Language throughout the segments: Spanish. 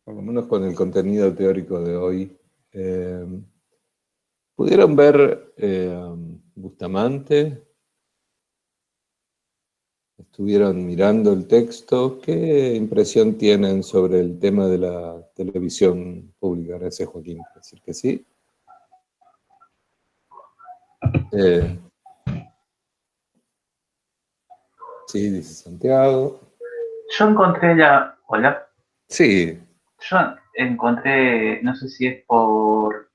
por lo menos con el contenido teórico de hoy. ¿Pudieron ver Bustamante? ¿Estuvieron mirando el texto? ¿Qué impresión tienen sobre el tema de la televisión pública? Gracias, Joaquín, por decir que sí. Sí, dice Santiago. Yo encontré la... Hola. Sí. Yo encontré, no sé si es por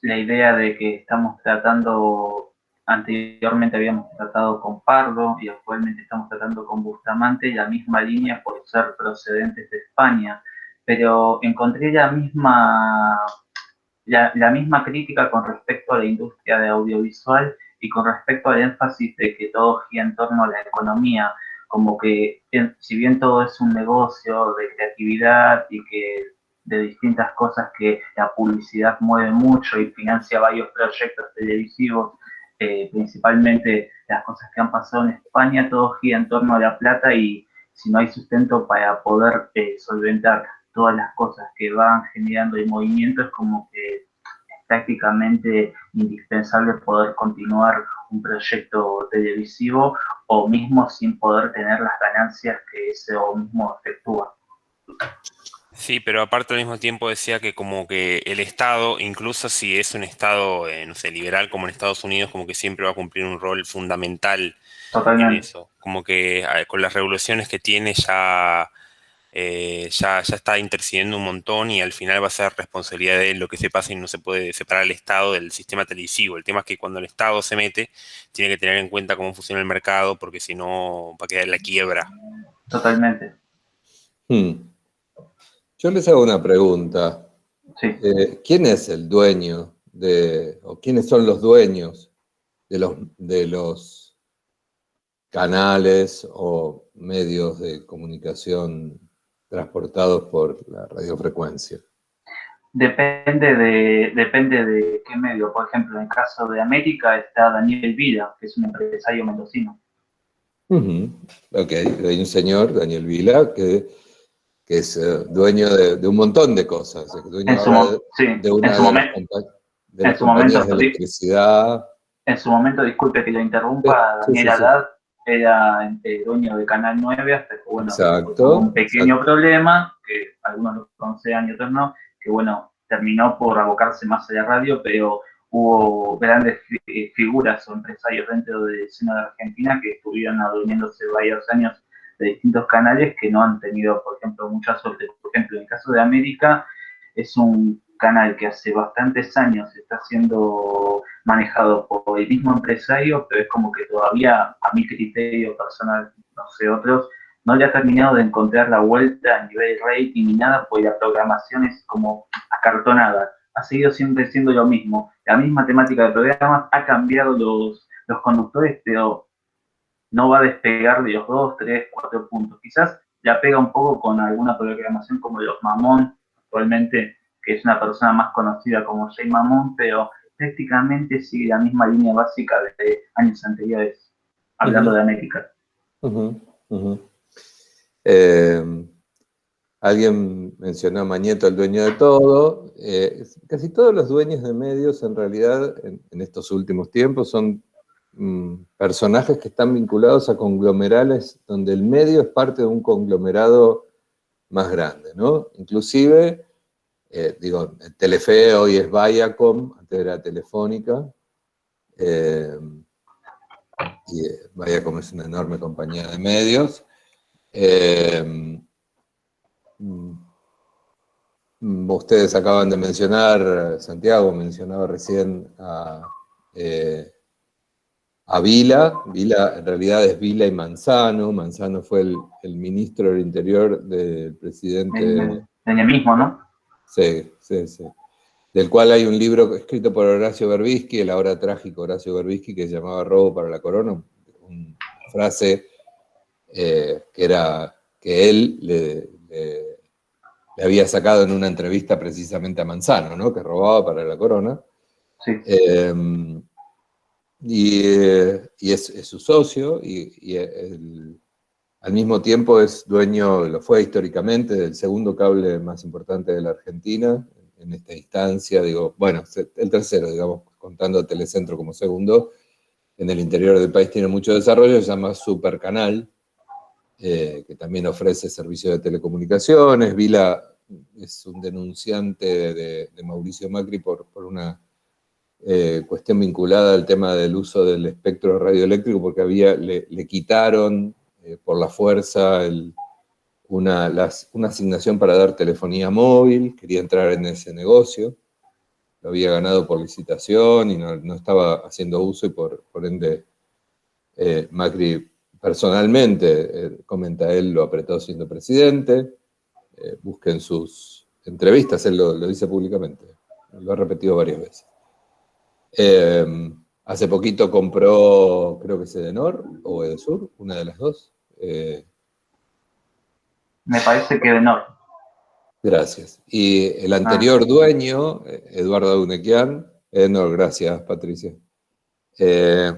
la idea de que estamos tratando, anteriormente habíamos tratado con Pardo y actualmente estamos tratando con Bustamante, la misma línea por ser procedentes de España, pero encontré la misma crítica con respecto a la industria de audiovisual y con respecto al énfasis de que todo gira en torno a la economía, como que si bien todo es un negocio de creatividad y que de distintas cosas que la publicidad mueve mucho y financia varios proyectos televisivos, principalmente las cosas que han pasado en España, todo gira en torno a la plata y si no hay sustento para poder solventar todas las cosas que van generando el movimiento, es como que es prácticamente indispensable poder continuar un proyecto televisivo o mismo sin poder tener las ganancias que ese mismo efectúa. Sí, pero aparte al mismo tiempo decía que como que el Estado, incluso si es un Estado, no sé, liberal como en Estados Unidos, como que siempre va a cumplir un rol fundamental en Totalmente. eso. Como que con las revoluciones que tiene ya está intercediendo un montón y al final va a ser responsabilidad de él lo que se pasa y no se puede separar al Estado del sistema televisivo. El tema es que cuando el Estado se mete, tiene que tener en cuenta cómo funciona el mercado porque si no va a quedar en la quiebra. Totalmente. Yo les hago una pregunta. Sí. ¿Quién es el dueño o quiénes son los dueños de los canales o medios de comunicación transportados por la radiofrecuencia? Depende de qué medio. Por ejemplo, en el caso de América está Daniel Vila, que es un empresario mendocino. Ok, hay un señor, Daniel Vila, que es dueño de un montón de cosas. Es dueño de una de las compañías de electricidad. En su momento, disculpe que lo interrumpa, Daniel Haddad era dueño de Canal 9 hasta que, bueno, tuvo un pequeño problema, que algunos lo conocían y otros no, que, bueno, terminó por abocarse más a la radio, pero hubo grandes figuras o empresarios dentro de la escena de Argentina que estuvieron adueñándose varios años de distintos canales que no han tenido, por ejemplo, mucha suerte. Por ejemplo, en el caso de América, es un canal que hace bastantes años está siendo manejado por el mismo empresario, pero es como que todavía, a mi criterio personal, no sé otros, no le ha terminado de encontrar la vuelta a nivel rating ni nada, porque la programación es como acartonada. Ha seguido siempre siendo lo mismo. La misma temática de programas, ha cambiado los conductores, pero no va a despegar de los 2, 3, 4 puntos. Quizás la pega un poco con alguna programación como Los Mamón, actualmente, que es una persona más conocida como Jay Mamón, pero prácticamente sigue la misma línea básica de años anteriores, hablando de América. Alguien mencionó a Mañeto, el dueño de todo. Casi todos los dueños de medios, en realidad, en estos últimos tiempos, son personajes que están vinculados a conglomerados donde el medio es parte de un conglomerado más grande, ¿no? Inclusive, Telefe hoy es Viacom, antes era Telefónica, y Viacom es una enorme compañía de medios. Ustedes acaban de mencionar, Santiago mencionaba recién a Vila. Vila en realidad es Vila y Manzano. Manzano fue el ministro del Interior del presidente. En el mismo, ¿no? Sí. Del cual hay un libro escrito por Horacio Berbisky, el ahora trágico Horacio Berbisky, que se llamaba Robo para la Corona. Una frase que él le había sacado en una entrevista precisamente a Manzano, ¿no? Que robaba para la corona. Sí. Y es su socio, y al mismo tiempo es dueño, lo fue históricamente, del segundo cable más importante de la Argentina, en esta instancia, digo, bueno, el tercero, digamos, contando a Telecentro como segundo. En el interior del país tiene mucho desarrollo, se llama Supercanal, que también ofrece servicios de telecomunicaciones. Vila es un denunciante de Mauricio Macri por una cuestión vinculada al tema del uso del espectro radioeléctrico, porque le quitaron por la fuerza una asignación para dar telefonía móvil, quería entrar en ese negocio, lo había ganado por licitación y no estaba haciendo uso, y por ende Macri personalmente, comenta él, lo apretó siendo presidente. Busquen sus entrevistas, él lo dice públicamente, lo ha repetido varias veces. Hace poquito compró, creo que es Edenor o Edesur, una de las dos. Me parece que Edenor. Gracias. Y el anterior dueño, Eduardo Aunequian, Edenor, gracias, Patricia. Eduardo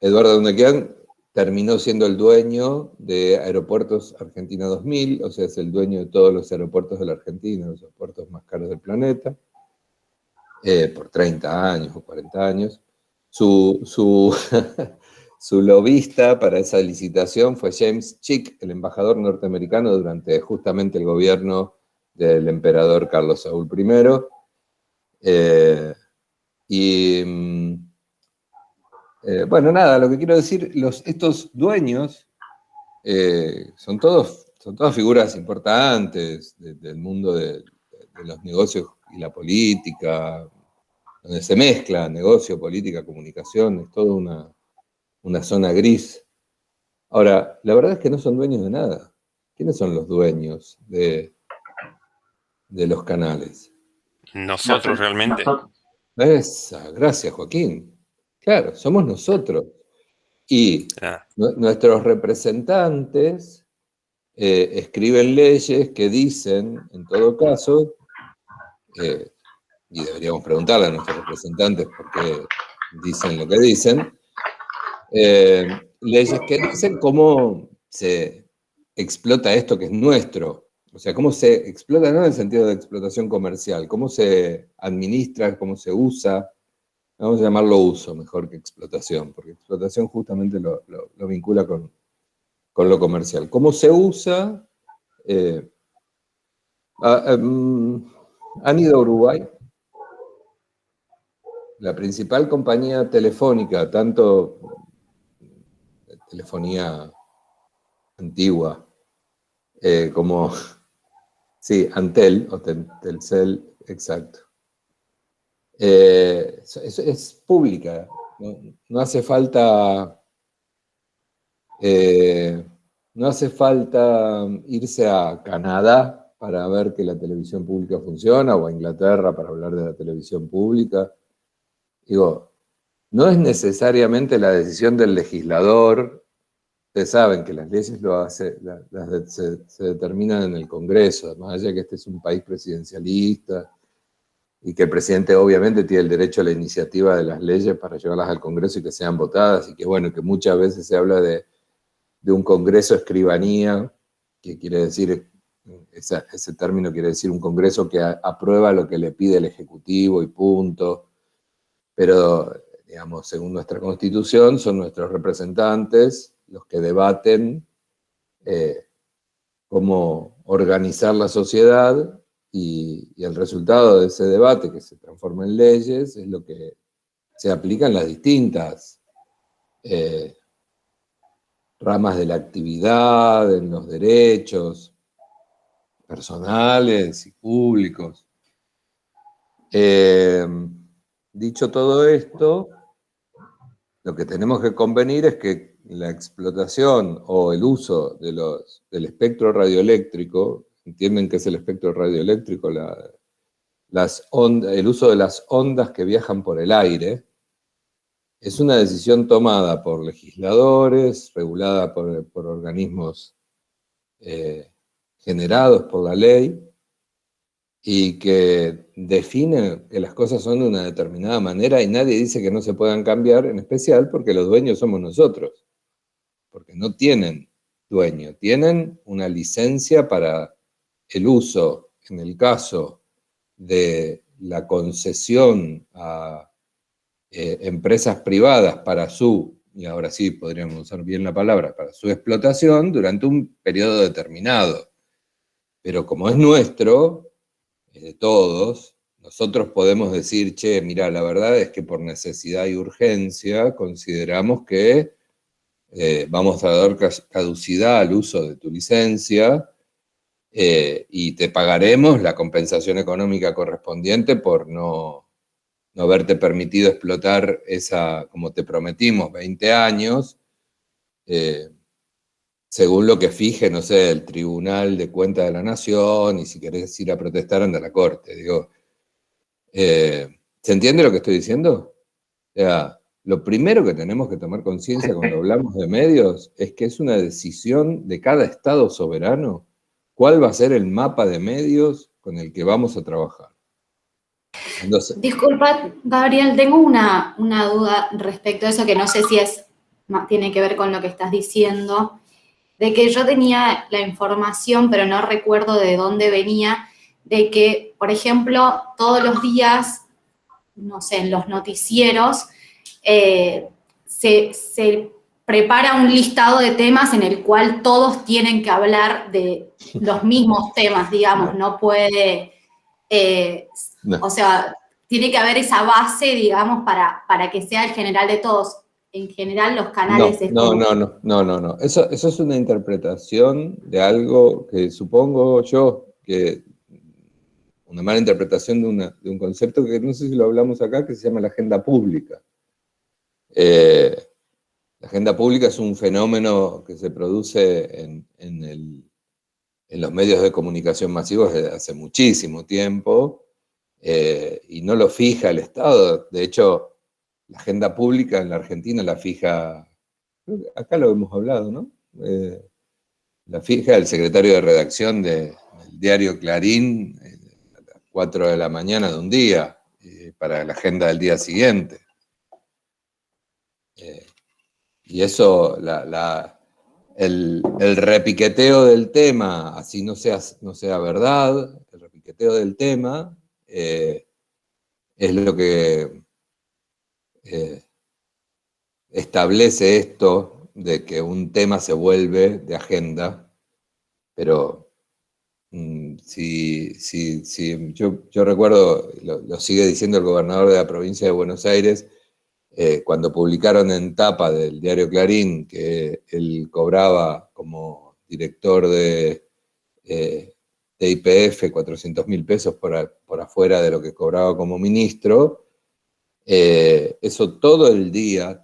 Aunequian terminó siendo el dueño de Aeropuertos Argentina 2000, o sea, es el dueño de todos los aeropuertos de la Argentina, los aeropuertos más caros del planeta, por 30 años o 40 años. Su lobista para esa licitación fue James Chick, el embajador norteamericano durante justamente el gobierno del emperador Carlos Saúl I. Bueno, nada, lo que quiero decir, estos dueños son todas figuras importantes del mundo de los negocios y la política, donde se mezcla negocio, política, comunicación, es toda una zona gris. Ahora, la verdad es que no son dueños de nada. ¿Quiénes son los dueños de los canales? Nosotros realmente. Gracias, Joaquín. Claro, somos nosotros. Y nuestros representantes escriben leyes que dicen, en todo caso, y deberíamos preguntarle a nuestros representantes por qué dicen lo que dicen, leyes que dicen cómo se explota esto que es nuestro. O sea, cómo se explota, no en el sentido de explotación comercial, cómo se administra, cómo se usa. Vamos a llamarlo uso mejor que explotación, porque explotación justamente lo vincula con lo comercial. ¿Cómo se usa? ¿Han ido a Uruguay? La principal compañía telefónica, tanto telefonía antigua como, sí, Antel o Telcel, exacto. Es pública, no hace falta irse a Canadá para ver que la televisión pública funciona, o a Inglaterra para hablar de la televisión pública. Digo, no es necesariamente la decisión del legislador. Ustedes saben que las leyes se determinan en el Congreso, más allá de que este es un país presidencialista, y que el presidente obviamente tiene el derecho a la iniciativa de las leyes para llevarlas al Congreso y que sean votadas, y que bueno, que muchas veces se habla de un Congreso escribanía, que quiere decir, ese término quiere decir un Congreso que aprueba lo que le pide el Ejecutivo y punto. Pero, digamos, según nuestra Constitución, son nuestros representantes los que debaten cómo organizar la sociedad, y el resultado de ese debate, que se transforma en leyes, es lo que se aplica en las distintas ramas de la actividad, en los derechos personales y públicos. Dicho todo esto, lo que tenemos que convenir es que la explotación o el uso del espectro radioeléctrico, entienden que es el espectro radioeléctrico, el uso de las ondas que viajan por el aire, es una decisión tomada por legisladores, regulada por organismos generados por la ley, y que define que las cosas son de una determinada manera, y nadie dice que no se puedan cambiar, en especial porque los dueños somos nosotros. porque no tienen dueño, tienen una licencia para el uso, en el caso de la concesión a empresas privadas para su, y ahora sí podríamos usar bien la palabra, para su explotación durante un periodo determinado. Pero como es nuestro, es de todos, nosotros podemos decir, che, mira, la verdad es que por necesidad y urgencia consideramos que vamos a dar caducidad al uso de tu licencia y te pagaremos la compensación económica correspondiente por no haberte permitido explotar esa, como te prometimos, 20 años, según lo que fije, no sé, el Tribunal de Cuentas de la Nación, y si querés ir a protestar, anda a la Corte. Digo, ¿se entiende lo que estoy diciendo? O sea, lo primero que tenemos que tomar conciencia cuando hablamos de medios es que es una decisión de cada Estado soberano cuál va a ser el mapa de medios con el que vamos a trabajar. Entonces, disculpa, Gabriel, tengo una duda respecto a eso que no sé si tiene que ver con lo que estás diciendo, de que yo tenía la información, pero no recuerdo de dónde venía, de que, por ejemplo, todos los días, no sé, en los noticieros, se prepara un listado de temas en el cual todos tienen que hablar de los mismos temas, digamos, no puede, o sea, tiene que haber esa base, digamos, para que sea el general de todos. En general, los canales... No. Eso es una interpretación de algo que supongo yo que... una mala interpretación de un concepto que no sé si lo hablamos acá, que se llama la agenda pública. La agenda pública es un fenómeno que se produce en los medios de comunicación masivos desde hace muchísimo tiempo, y no lo fija el Estado. De hecho, la agenda pública en la Argentina la fija, acá lo hemos hablado, ¿no? La fija el secretario de redacción del diario Clarín, 4 de la mañana de un día, para la agenda del día siguiente. Y eso, el repiqueteo del tema, así no sea verdad, el repiqueteo del tema es lo que establece esto de que un tema se vuelve de agenda, pero yo recuerdo, lo sigue diciendo el gobernador de la provincia de Buenos Aires, cuando publicaron en tapa del diario Clarín que él cobraba como director de YPF 400.000 pesos por afuera de lo que cobraba como ministro, eso todo el día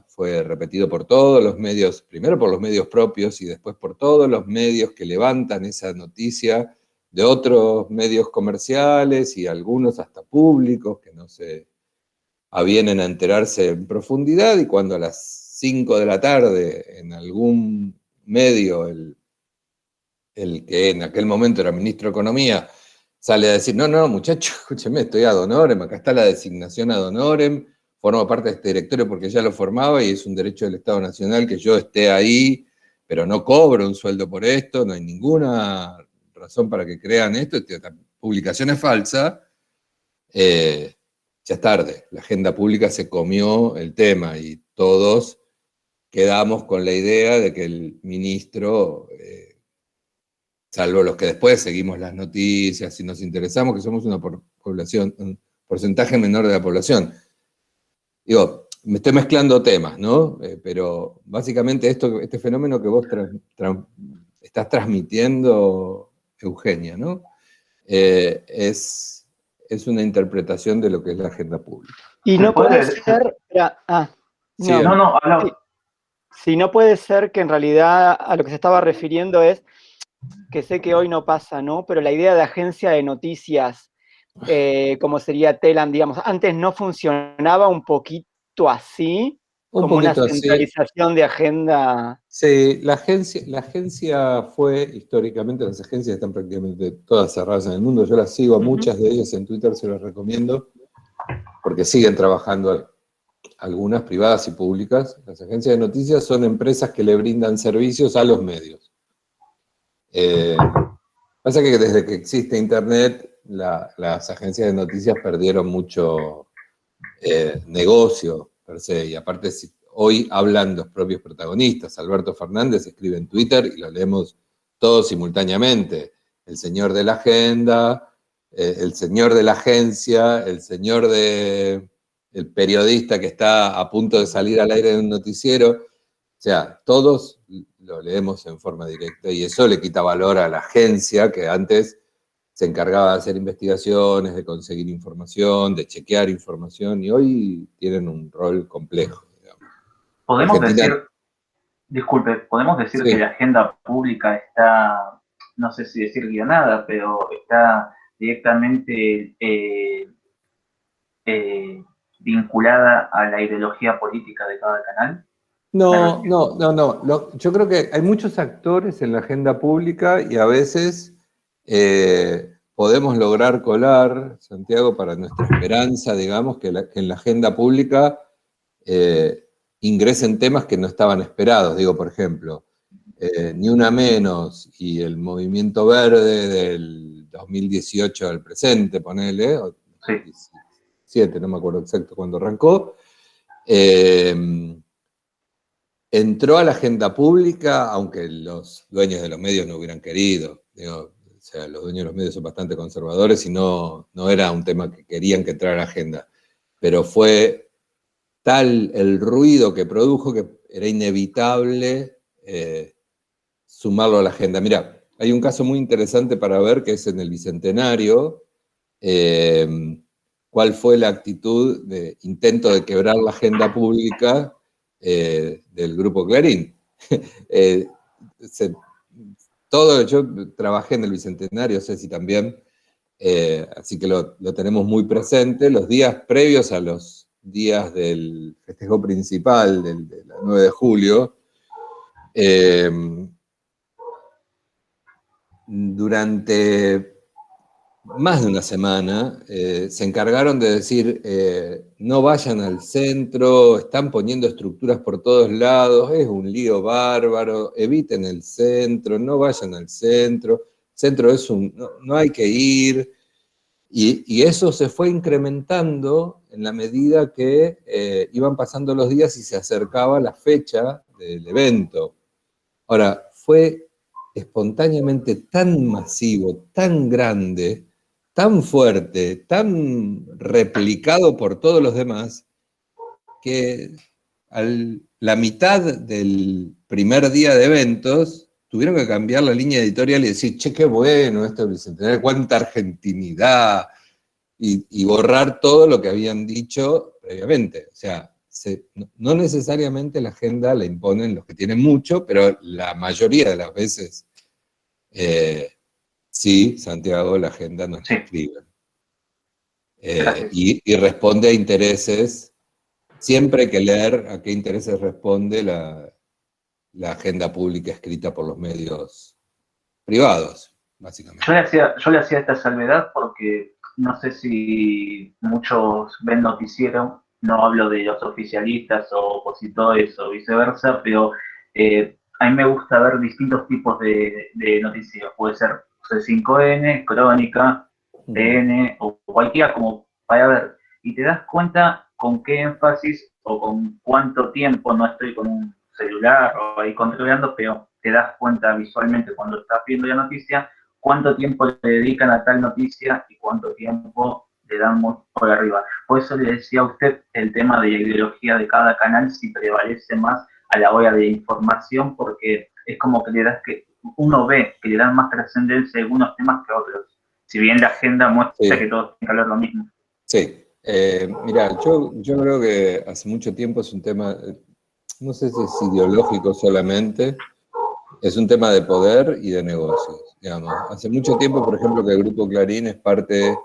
fue repetido por todos los medios, primero por los medios propios y después por todos los medios que levantan esa noticia de otros medios comerciales y algunos hasta públicos que no se avienen a enterarse en profundidad, y cuando a las 5 de la tarde en algún medio el que en aquel momento era ministro de Economía sale a decir, no, muchacho, escúcheme, estoy ad honorem, acá está la designación ad honorem, formo parte de este directorio porque ya lo formaba y es un derecho del Estado Nacional que yo esté ahí, pero no cobro un sueldo por esto, no hay ninguna razón para que crean esto, esta publicación es falsa, ya es tarde, la agenda pública se comió el tema y todos quedamos con la idea de que el ministro... salvo los que después seguimos las noticias y nos interesamos, que somos una población, un porcentaje menor de la población. Digo, me estoy mezclando temas, ¿no? Pero básicamente este fenómeno que vos estás transmitiendo, Eugenia, ¿no? Es una interpretación de lo que es la agenda pública. Y no puede ser... habla. Sí, no puede ser que en realidad a lo que se estaba refiriendo es que sé que hoy no pasa, ¿no? Pero la idea de agencia de noticias, como sería Telam, digamos, antes no funcionaba un poquito así, como una centralización de agenda. Sí, la agencia fue, históricamente, las agencias están prácticamente todas cerradas en el mundo, yo las sigo a muchas de ellas en Twitter, se las recomiendo, porque siguen trabajando algunas privadas y públicas. Las agencias de noticias son empresas que le brindan servicios a los medios. Pasa que desde que existe Internet, las agencias de noticias perdieron mucho negocio, per se, y aparte hoy hablan los propios protagonistas. Alberto Fernández escribe en Twitter y lo leemos todos simultáneamente. El señor de la agenda, el señor de la agencia, el periodista que está a punto de salir al aire de un noticiero. O sea, todos lo leemos en forma directa y eso le quita valor a la agencia que antes se encargaba de hacer investigaciones, de conseguir información, de chequear información, y hoy tienen un rol complejo. Podemos decir sí, que la agenda pública está, no sé si decir guionada, pero está directamente vinculada a la ideología política de cada canal. No. Yo creo que hay muchos actores en la agenda pública y a veces podemos lograr colar, Santiago, para nuestra esperanza, digamos, que en la agenda pública ingresen temas que no estaban esperados. Digo, por ejemplo, Ni Una Menos y el Movimiento Verde del 2018 al presente, ponele, o 2017, no me acuerdo exacto cuándo arrancó, entró a la agenda pública, aunque los dueños de los medios no hubieran querido. Digo, o sea, los dueños de los medios son bastante conservadores y no era un tema que querían que entrara a la agenda. Pero fue tal el ruido que produjo que era inevitable sumarlo a la agenda. Mirá, hay un caso muy interesante para ver que es en el Bicentenario. ¿Cuál fue la actitud de intento de quebrar la agenda pública del Grupo Clarín? Yo trabajé en el Bicentenario, Ceci también, así que lo tenemos muy presente. Los días previos a los días del festejo principal, del 9 de julio, durante más de una semana, se encargaron de decir, no vayan al centro, están poniendo estructuras por todos lados, es un lío bárbaro, eviten el centro, no vayan al centro, centro es no hay que ir, y eso se fue incrementando en la medida que iban pasando los días y se acercaba la fecha del evento. Ahora, fue espontáneamente tan masivo, tan grande, tan fuerte, tan replicado por todos los demás, que la mitad del primer día de eventos tuvieron que cambiar la línea editorial y decir, che, qué bueno esto del Bicentenario, cuánta argentinidad, y borrar todo lo que habían dicho previamente. O sea, no necesariamente la agenda la imponen los que tienen mucho, pero la mayoría de las veces sí, Santiago, la agenda nos escribe. Y responde a intereses. Siempre hay que leer a qué intereses responde la agenda pública escrita por los medios privados, básicamente. Yo le hacía esta salvedad porque no sé si muchos ven noticiero, no hablo de los oficialistas o opositores o viceversa, pero a mí me gusta ver distintos tipos de noticiero. Puede ser C5N, Crónica, TN o cualquiera, como para ver. Y te das cuenta con qué énfasis o con cuánto tiempo, no estoy con un celular o ahí controlando, pero te das cuenta visualmente cuando estás viendo la noticia, cuánto tiempo le dedican a tal noticia y cuánto tiempo le dan por arriba. Por eso le decía a usted el tema de la ideología de cada canal, si prevalece más a la hora de información, porque es como que uno ve que le dan más trascendencia a algunos temas que a otros, si bien la agenda muestra que todos tienen que hablar lo mismo. Sí, mira, yo creo que hace mucho tiempo es un tema, no sé si es ideológico solamente, es un tema de poder y de negocios, digamos. Hace mucho tiempo, por ejemplo, que el Grupo Clarín es parte,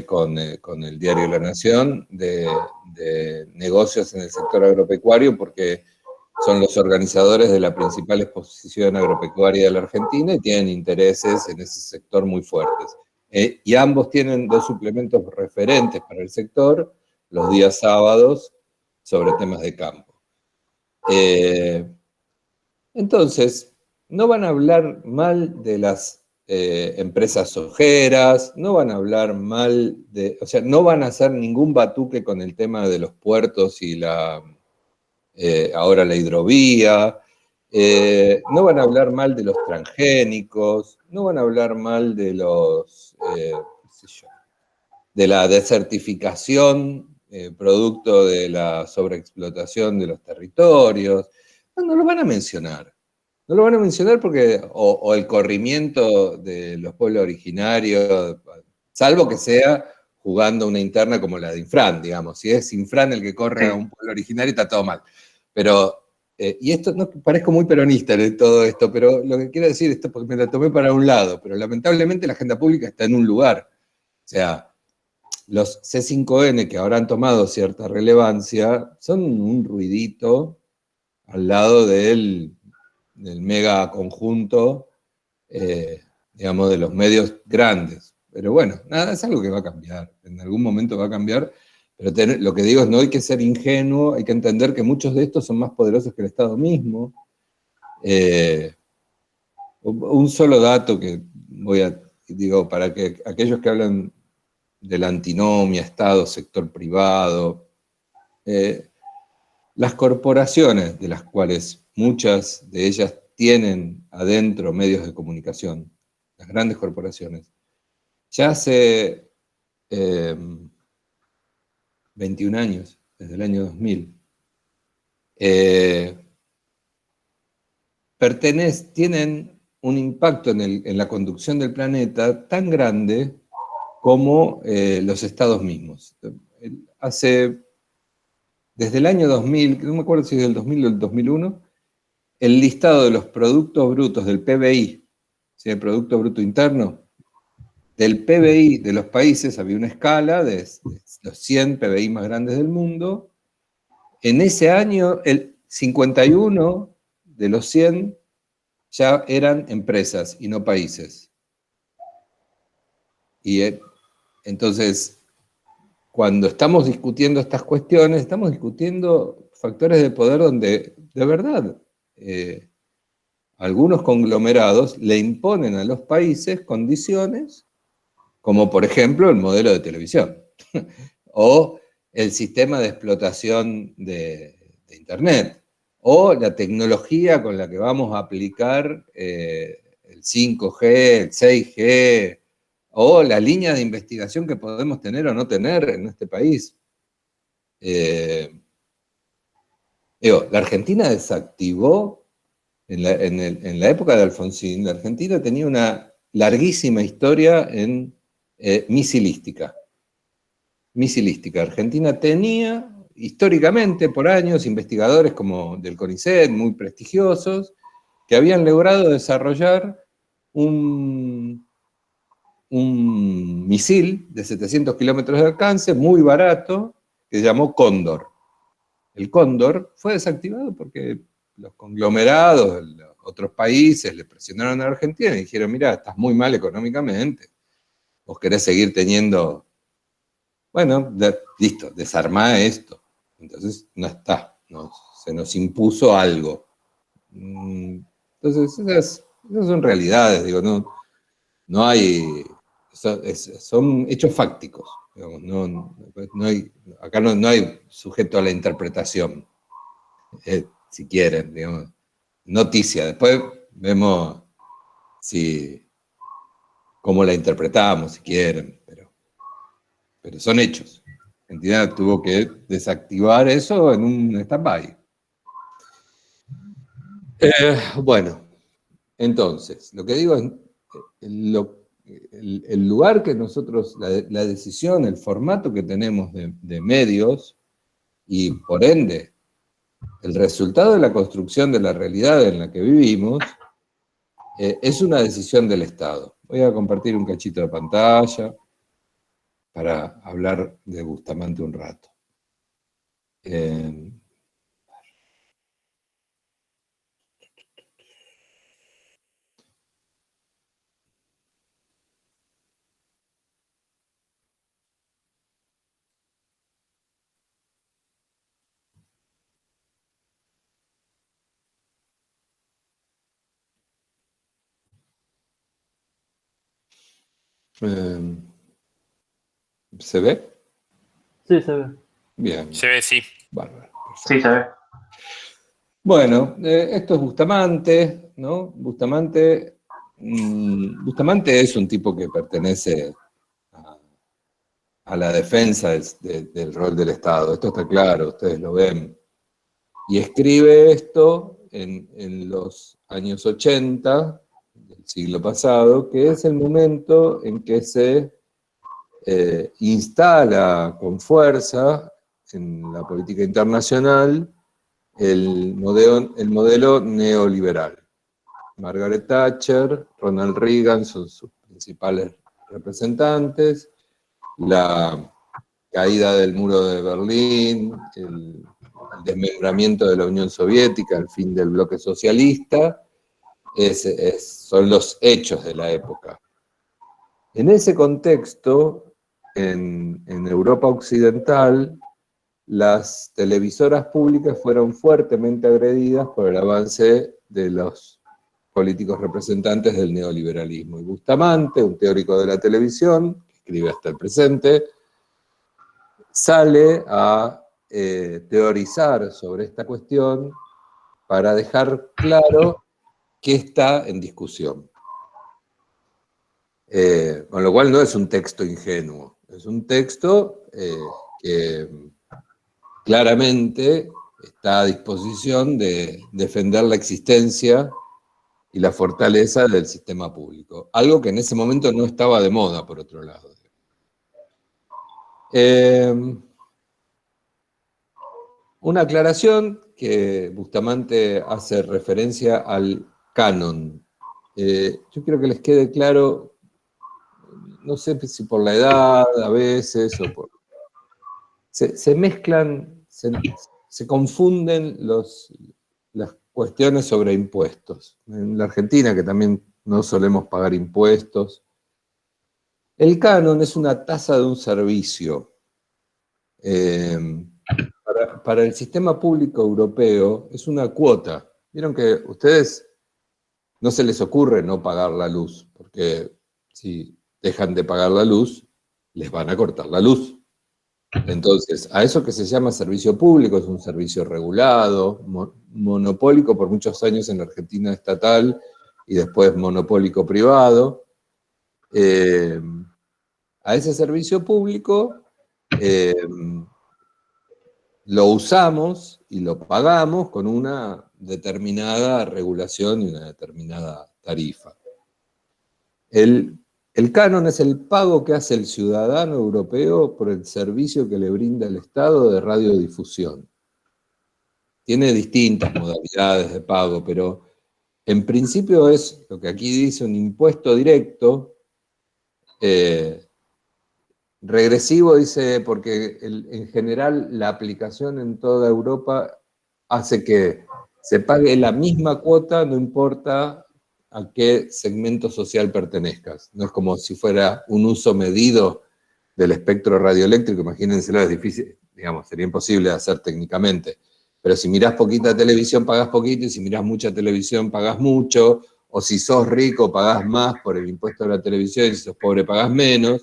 con el diario La Nación, de negocios en el sector agropecuario, porque son los organizadores de la principal exposición agropecuaria de la Argentina y tienen intereses en ese sector muy fuertes. Y ambos tienen dos suplementos referentes para el sector. Los días sábados sobre temas de campo. Entonces, no van a hablar mal de las empresas sojeras, no van a hablar mal de, o sea, no van a hacer ningún batuque con el tema de los puertos y ahora la hidrovía, no van a hablar mal de los transgénicos, no van a hablar mal de los, qué sé yo, de la desertificación producto de la sobreexplotación de los territorios. No lo van a mencionar. No lo van a mencionar porque, o el corrimiento de los pueblos originarios, salvo que sea jugando una interna como la de Infran, digamos. Si es Infran el que corre a un pueblo originario, está todo mal. Pero, y esto no parezco muy peronista en todo esto, pero lo que quiero decir, esto porque me la tomé para un lado, pero lamentablemente la agenda pública está en un lugar. O sea, los C5N que ahora han tomado cierta relevancia son un ruidito al lado del mega conjunto, digamos, de los medios grandes. Pero bueno, nada, es algo que va a cambiar, en algún momento va a cambiar, pero lo que digo es no hay que ser ingenuo, hay que entender que muchos de estos son más poderosos que el Estado mismo. Un solo dato que digo, para que aquellos que hablan de la antinomia, Estado, sector privado, las corporaciones, de las cuales muchas de ellas tienen adentro medios de comunicación, las grandes corporaciones, ya hace 21 años, desde el año 2000, tienen un impacto en la conducción del planeta tan grande como los estados mismos. Desde el año 2000, no me acuerdo si es del 2000 o del 2001, el listado de los productos brutos del PBI, ¿sí? El Producto Bruto Interno, del PBI de los países, había una escala de los 100 PBI más grandes del mundo. En ese año, el 51 de los 100 ya eran empresas y no países. Y entonces, cuando estamos discutiendo estas cuestiones, estamos discutiendo factores de poder donde, de verdad, algunos conglomerados le imponen a los países condiciones, como por ejemplo el modelo de televisión, o el sistema de explotación de Internet, o la tecnología con la que vamos a aplicar el 5G, el 6G, o la línea de investigación que podemos tener o no tener en este país. La Argentina desactivó, en la época de Alfonsín, la Argentina tenía una larguísima historia en misilística. Argentina tenía, históricamente, por años, investigadores como del CONICET, muy prestigiosos, que habían logrado desarrollar un misil de 700 kilómetros de alcance, muy barato, que se llamó Cóndor. El Cóndor fue desactivado porque los conglomerados de los otros países le presionaron a Argentina y dijeron, mira, estás muy mal económicamente, vos querés seguir teniendo, bueno, listo, desarmá esto. Entonces no está, se nos impuso algo. Entonces esas son realidades, digo, no hay, son hechos fácticos, digamos, acá no hay sujeto a la interpretación. Si quieren, digamos, noticia. Después vemos cómo la interpretamos, si quieren, pero son hechos. Argentina tuvo que desactivar eso en un stand-by. Bueno, entonces, lo que digo es, el lugar que nosotros, la decisión, el formato que tenemos de medios, y por ende, el resultado de la construcción de la realidad en la que vivimos, es una decisión del Estado. Voy a compartir un cachito de pantalla para hablar de Bustamante un rato. ¿Se ve? Sí, se ve. Bien. Se ve, sí. Bárbaro. Sí, se ve. Bueno, esto es Bustamante, ¿no? Bustamante es un tipo que pertenece a la defensa del rol del Estado. Esto está claro, ustedes lo ven. Y escribe esto en los años 80 del siglo pasado, que es el momento en que se instala con fuerza en la política internacional el modelo neoliberal. Margaret Thatcher, Ronald Reagan son sus principales representantes, la caída del muro de Berlín, el desmembramiento de la Unión Soviética, el fin del bloque socialista, son los hechos de la época. En ese contexto, en Europa Occidental, las televisoras públicas fueron fuertemente agredidas por el avance de los políticos representantes del neoliberalismo. Y Bustamante, un teórico de la televisión, que escribe hasta el presente, sale a teorizar sobre esta cuestión para dejar claro qué está en discusión. Con lo cual no es un texto ingenuo, es un texto que claramente está a disposición de defender la existencia y la fortaleza del sistema público. Algo que en ese momento no estaba de moda, por otro lado. Una aclaración que Bustamante hace referencia al canon. Yo quiero que les quede claro, no sé si por la edad a veces, o por... Se mezclan, se confunden las cuestiones sobre impuestos. En la Argentina, que también no solemos pagar impuestos, el canon es una tasa de un servicio. Para el sistema público europeo es una cuota. Vieron que a ustedes no se les ocurre no pagar la luz, porque si dejan de pagar la luz, les van a cortar la luz. Entonces, a eso que se llama servicio público, es un servicio regulado, monopólico por muchos años en la Argentina estatal y después monopólico privado. A ese servicio público lo usamos y lo pagamos con una determinada regulación y una determinada tarifa. El canon es el pago que hace el ciudadano europeo por el servicio que le brinda el Estado de radiodifusión. Tiene distintas modalidades de pago, pero en principio es lo que aquí dice un impuesto directo, regresivo, dice, porque en general la aplicación en toda Europa hace que se pague la misma cuota, no importa a qué segmento social pertenezcas. No es como si fuera un uso medido del espectro radioeléctrico, imagínenselo, es difícil, digamos, sería imposible de hacer técnicamente. Pero si mirás poquita televisión, pagás poquito, y si mirás mucha televisión, pagás mucho, o si sos rico, pagás más por el impuesto de la televisión, y si sos pobre, pagás menos.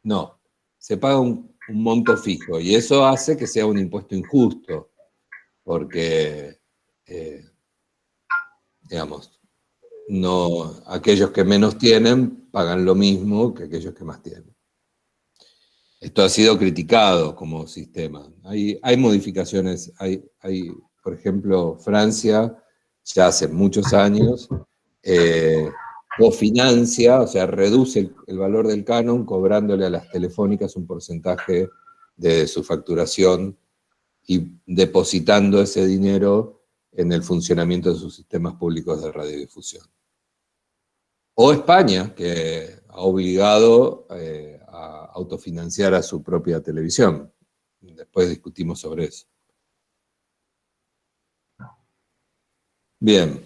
No, se paga un monto fijo, y eso hace que sea un impuesto injusto, porque, digamos, no, aquellos que menos tienen pagan lo mismo que aquellos que más tienen. Esto ha sido criticado como sistema. Hay modificaciones, hay, por ejemplo, Francia, ya hace muchos años, cofinancia, o sea, reduce el valor del canon cobrándole a las telefónicas un porcentaje de su facturación y depositando ese dinero en el funcionamiento de sus sistemas públicos de radiodifusión. O España, que ha obligado a autofinanciar a su propia televisión. Después discutimos sobre eso. Bien.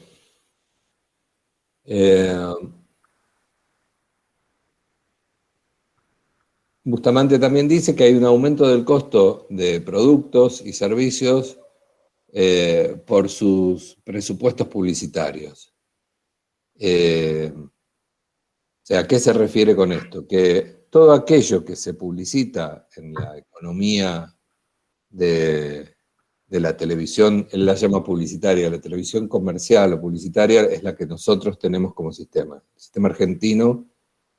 Bustamante también dice que hay un aumento del costo de productos y servicios por sus presupuestos publicitarios. sea, ¿a qué se refiere con esto? Que todo aquello que se publicita en la economía de la televisión, él la llama publicitaria, la televisión comercial o publicitaria es la que nosotros tenemos como sistema. El sistema argentino,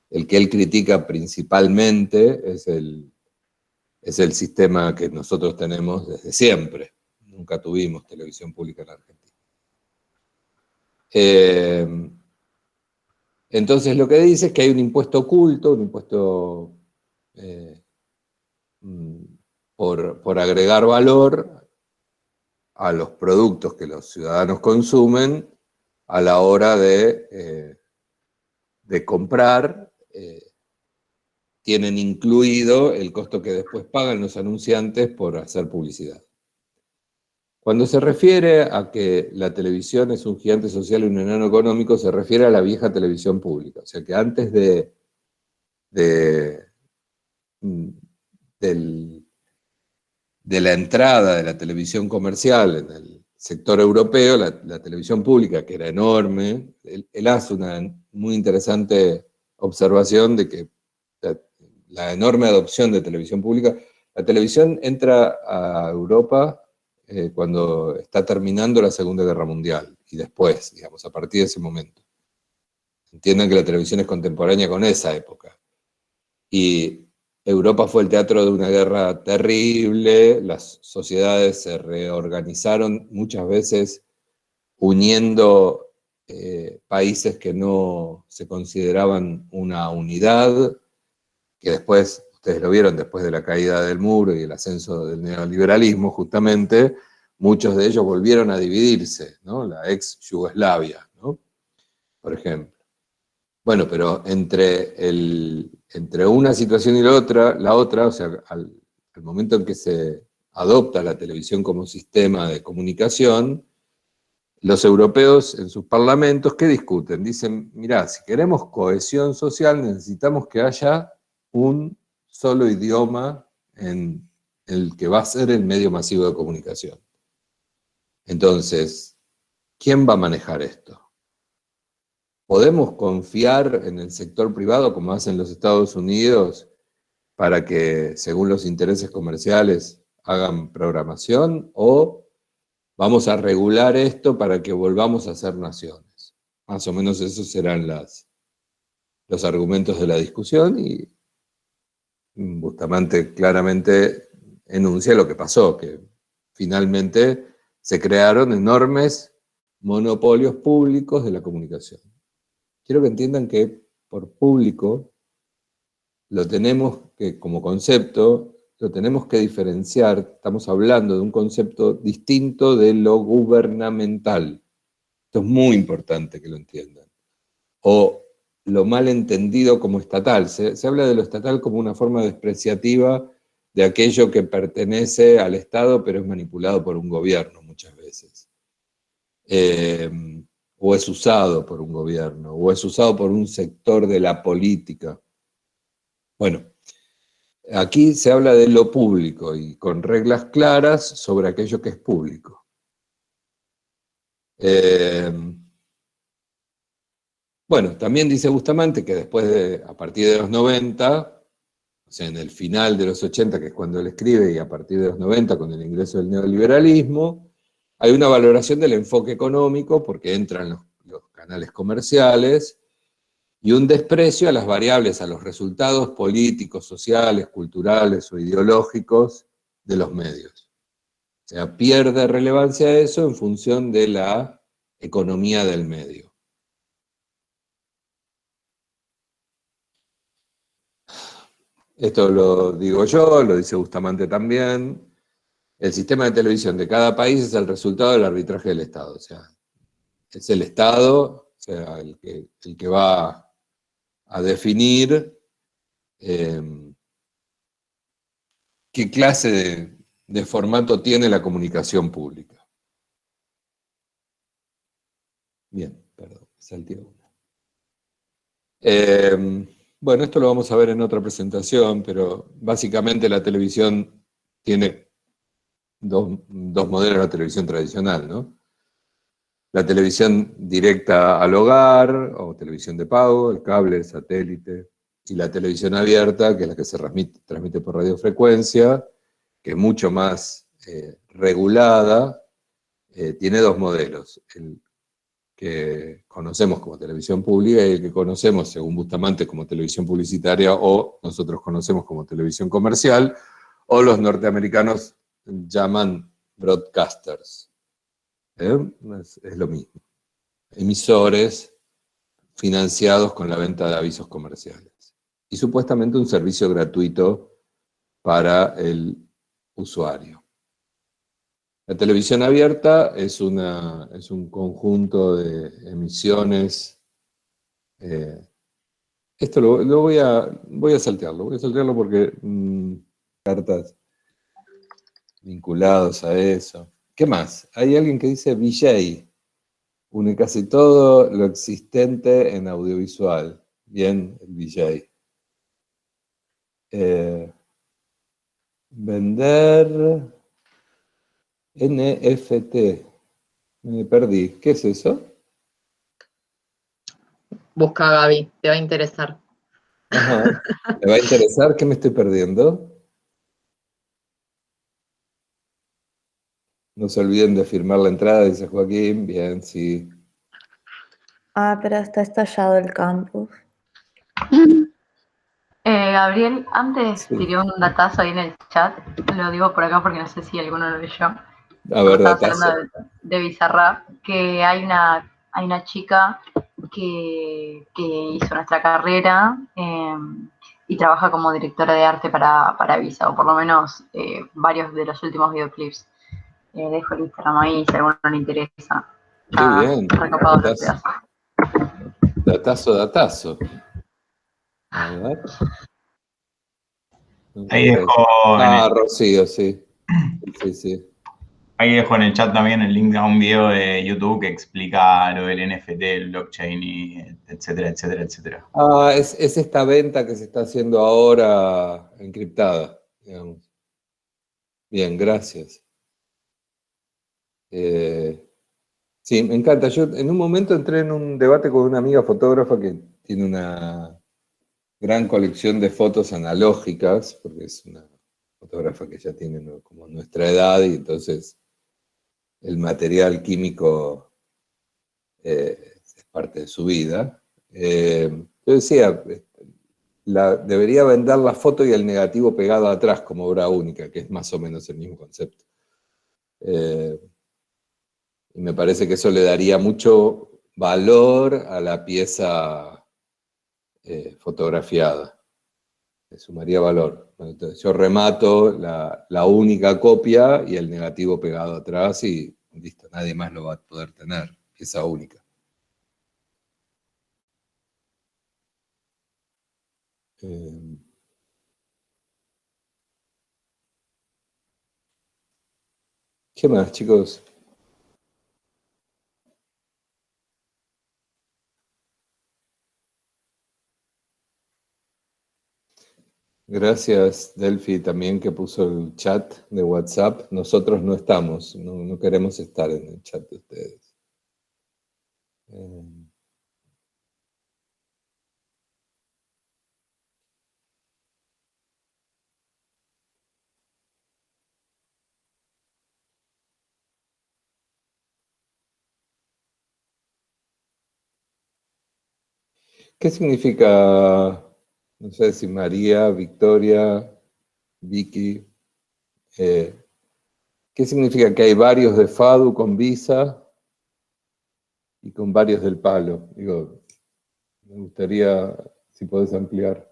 el que él critica principalmente, es el sistema que nosotros tenemos desde siempre. Nunca tuvimos televisión pública en la Argentina. Entonces lo que dice es que hay un impuesto oculto, un impuesto por agregar valor a los productos que los ciudadanos consumen a la hora de comprar, tienen incluido el costo que después pagan los anunciantes por hacer publicidad. Cuando se refiere a que la televisión es un gigante social y un enano económico, se refiere a la vieja televisión pública. O sea que antes de la entrada de la televisión comercial en el sector europeo, la televisión pública, que era enorme, él hace una muy interesante observación de que la enorme adopción de televisión pública, la televisión entra a Europa cuando está terminando la Segunda Guerra Mundial, y después, digamos, a partir de ese momento. Entiendan que la televisión es contemporánea con esa época. Y Europa fue el teatro de una guerra terrible, las sociedades se reorganizaron muchas veces uniendo países que no se consideraban una unidad, que después, ustedes lo vieron, después de la caída del muro y el ascenso del neoliberalismo, justamente, muchos de ellos volvieron a dividirse, ¿no? La ex Yugoslavia, ¿no? Por ejemplo. Bueno, pero entre una situación y la otra, o sea, al momento en que se adopta la televisión como sistema de comunicación, los europeos en sus parlamentos, ¿qué discuten? Dicen, mirá, si queremos cohesión social necesitamos que haya un solo idioma en el que va a ser el medio masivo de comunicación. Entonces, ¿quién va a manejar esto? ¿Podemos confiar en el sector privado, como hacen los Estados Unidos, para que, según los intereses comerciales, hagan programación? ¿O vamos a regular esto para que volvamos a ser naciones? Más o menos esos serán los argumentos de la discusión, y Bustamante claramente enuncia lo que pasó, que finalmente se crearon enormes monopolios públicos de la comunicación. Quiero que entiendan que por público lo tenemos que, como concepto, lo tenemos que diferenciar. Estamos hablando de un concepto distinto de lo gubernamental. Esto es muy importante que lo entiendan. O lo mal entendido como estatal. Se habla de lo estatal como una forma despreciativa de aquello que pertenece al Estado, pero es manipulado por un gobierno muchas veces. O es usado por un gobierno, o es usado por un sector de la política. Bueno, aquí se habla de lo público y con reglas claras sobre aquello que es público. Bueno, también dice Bustamante que después a partir de los 90, o sea, en el final de los 80, que es cuando él escribe, y a partir de los 90, con el ingreso del neoliberalismo, hay una valoración del enfoque económico, porque entran los canales comerciales, y un desprecio a las variables, a los resultados políticos, sociales, culturales o ideológicos de los medios. O sea, pierde relevancia eso en función de la economía del medio. Esto lo digo yo, lo dice Bustamante también. El sistema de televisión de cada país es el resultado del arbitraje del Estado. O sea, es el Estado, o sea, el que va a definir qué clase de formato tiene la comunicación pública. Bien, perdón, salté una. Bueno, esto lo vamos a ver en otra presentación, pero básicamente la televisión tiene dos modelos de la televisión tradicional, ¿no? la televisión directa al hogar, o televisión de pago, el cable, el satélite, y la televisión abierta, que es la que se transmite por radiofrecuencia, que es mucho más regulada, tiene dos modelos. El que conocemos como televisión pública y el que conocemos, según Bustamante, como televisión publicitaria, o nosotros conocemos como televisión comercial, o los norteamericanos llaman broadcasters. Es lo mismo. Emisores financiados con la venta de avisos comerciales. Y supuestamente un servicio gratuito para el usuario. La televisión abierta es un conjunto de emisiones. Esto lo voy a saltearlo porque cartas vinculadas a eso. ¿Qué más? Hay alguien que dice VJ, une casi todo lo existente en audiovisual. Bien, el VJ. Vender NFT. Me perdí. ¿Qué es eso? Busca a Gaby, te va a interesar. Ajá. ¿Me va a interesar? ¿Qué me estoy perdiendo? No se olviden de firmar la entrada, dice Joaquín. Bien, sí. Ah, pero está estallado el campus. Gabriel, antes Sí. tiré un datazo ahí en el chat, lo digo por acá porque no sé si alguno lo leyó. A ver, Estabas datazo. hablando de Bizarrap, que hay una chica que hizo nuestra carrera y trabaja como directora de arte para Visa, o por lo menos varios de los últimos videoclips. Dejo el Instagram ahí si a alguno le interesa. Qué bien. Recopado los pedazos. Datazo. A ver. Ahí dejo Rocío, sí. Sí. Ahí dejo en el chat también el link a un video de YouTube que explica lo del NFT, el blockchain, y etcétera, etcétera, etcétera. Es esta venta que se está haciendo ahora encriptada, digamos. Bien, gracias. Sí, me encanta. Yo en un momento entré en un debate con una amiga fotógrafa que tiene una gran colección de fotos analógicas, porque es una fotógrafa que ya tiene, ¿no?, como nuestra edad, y entonces el material químico es parte de su vida. Yo decía, debería vender la foto y el negativo pegado atrás como obra única, que es más o menos el mismo concepto. Y me parece que eso le daría mucho valor a la pieza fotografiada. Le sumaría valor. Entonces yo remato la única copia y el negativo pegado atrás y listo, nadie más lo va a poder tener, pieza única. ¿Qué más, chicos? Gracias, Delphi, también que puso el chat de WhatsApp. Nosotros no estamos, no queremos estar en el chat de ustedes. ¿Qué significa, no sé si María, Victoria, Vicky, qué significa que hay varios de FADU con Visa y con varios del Palo? Digo, me gustaría si podés ampliar.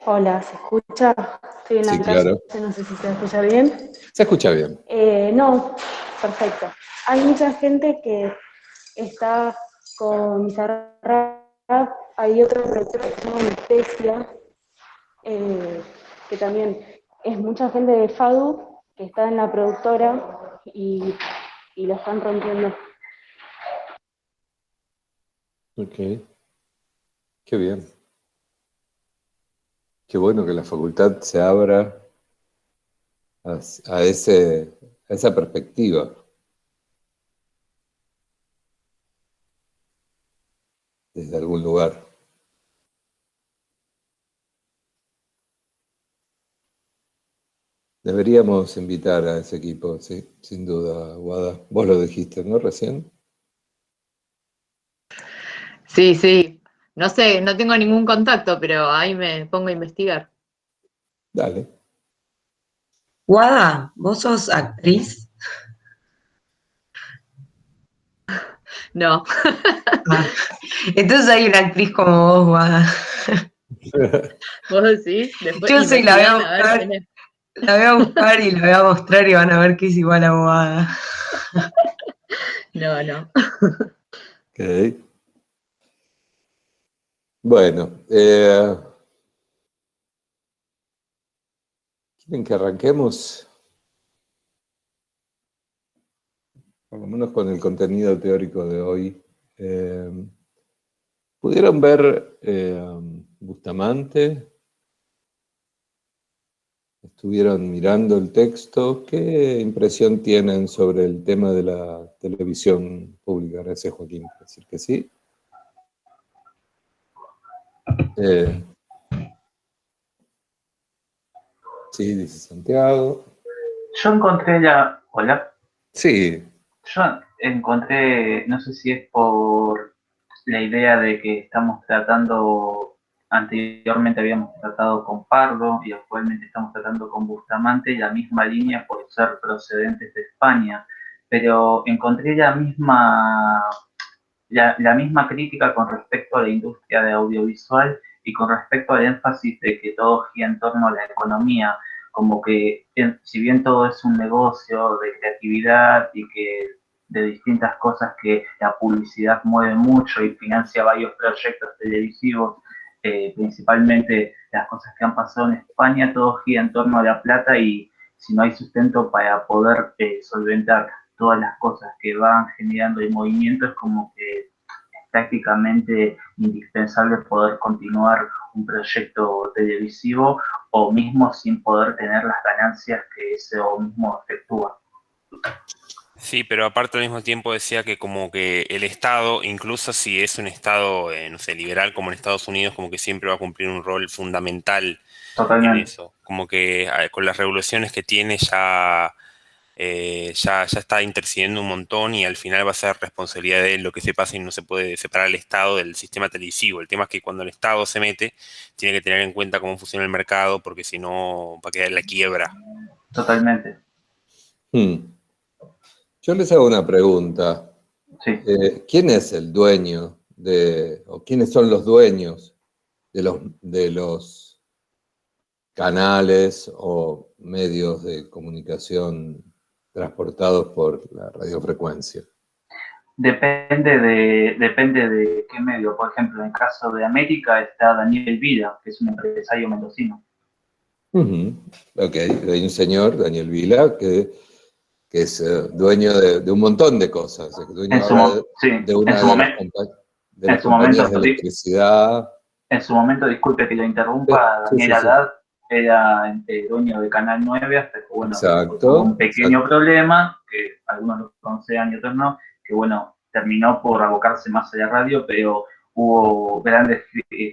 Hola, ¿se escucha? Estoy en la calle, claro. no sé si se escucha bien. Se escucha bien. No, perfecto. Hay mucha gente que está con Bizarrap, hay otra productora que se llama Anestesia, que también es mucha gente de FADU que está en la productora y la están rompiendo. Ok. Qué bien. Qué bueno que la facultad se abra a esa perspectiva. Desde algún lugar. Deberíamos invitar a ese equipo, sí, sin duda, Guada. Vos lo dijiste, ¿no? Recién. Sí, sí. No sé, no tengo ningún contacto, pero ahí me pongo a investigar. Dale. Guada, ¿vos sos actriz? No. Ah, entonces hay una actriz como vos, Guada. ¿Vos decís? Después Yo sí la voy a investigame, a ver buscar, quién es. la voy a buscar y la voy a mostrar y van a ver que es igual a Guada. No, no. Ok. Bueno, ¿quieren que arranquemos? Por lo menos con el contenido teórico de hoy. ¿Pudieron ver Bustamante? ¿Estuvieron mirando el texto? ¿Qué impresión tienen sobre el tema de la televisión pública? Gracias, Joaquín, por decir que sí. Sí, dice Santiago. Yo encontré Hola. Sí. Yo encontré, no sé si es por la idea de que estamos tratando, anteriormente habíamos tratado con Pardo y actualmente estamos tratando con Bustamante, la misma línea por ser procedentes de España, pero encontré la misma crítica con respecto a la industria de audiovisual y con respecto al énfasis de que todo gira en torno a la economía, como que si bien todo es un negocio de creatividad y que de distintas cosas que la publicidad mueve mucho y financia varios proyectos televisivos, principalmente las cosas que han pasado en España, todo gira en torno a la plata y si no hay sustento para poder solventar todas las cosas que van generando el movimiento, es como que es prácticamente indispensable poder continuar un proyecto televisivo o mismo sin poder tener las ganancias que ese mismo efectúa. Sí, pero aparte al mismo tiempo decía que como que el Estado, incluso si es un Estado, no sé, liberal como en Estados Unidos, como que siempre va a cumplir un rol fundamental en eso. Como que con las revoluciones que tiene ya está intercediendo un montón y al final va a ser responsabilidad de él lo que se pasa y no se puede separar el Estado del sistema televisivo. El tema es que cuando el Estado se mete, tiene que tener en cuenta cómo funciona el mercado porque si no va a quedar en la quiebra. Totalmente. Yo les hago una pregunta. Sí. ¿Quién es el dueño o quiénes son los dueños de los canales o medios de comunicación transportados por la radiofrecuencia? Depende de qué medio. Por ejemplo, en el caso de América está Daniel Vila, que es un empresario mendocino. Ok, hay un señor, Daniel Vila, que es dueño de un montón de cosas. Dueño de una de las compañías de electricidad. En su momento, disculpe que lo interrumpa, Daniel Haddad era dueño de Canal 9 hasta que, bueno, tuvo un pequeño problema, que algunos lo conocen y otros no, que, bueno, terminó por abocarse más a la radio, pero hubo grandes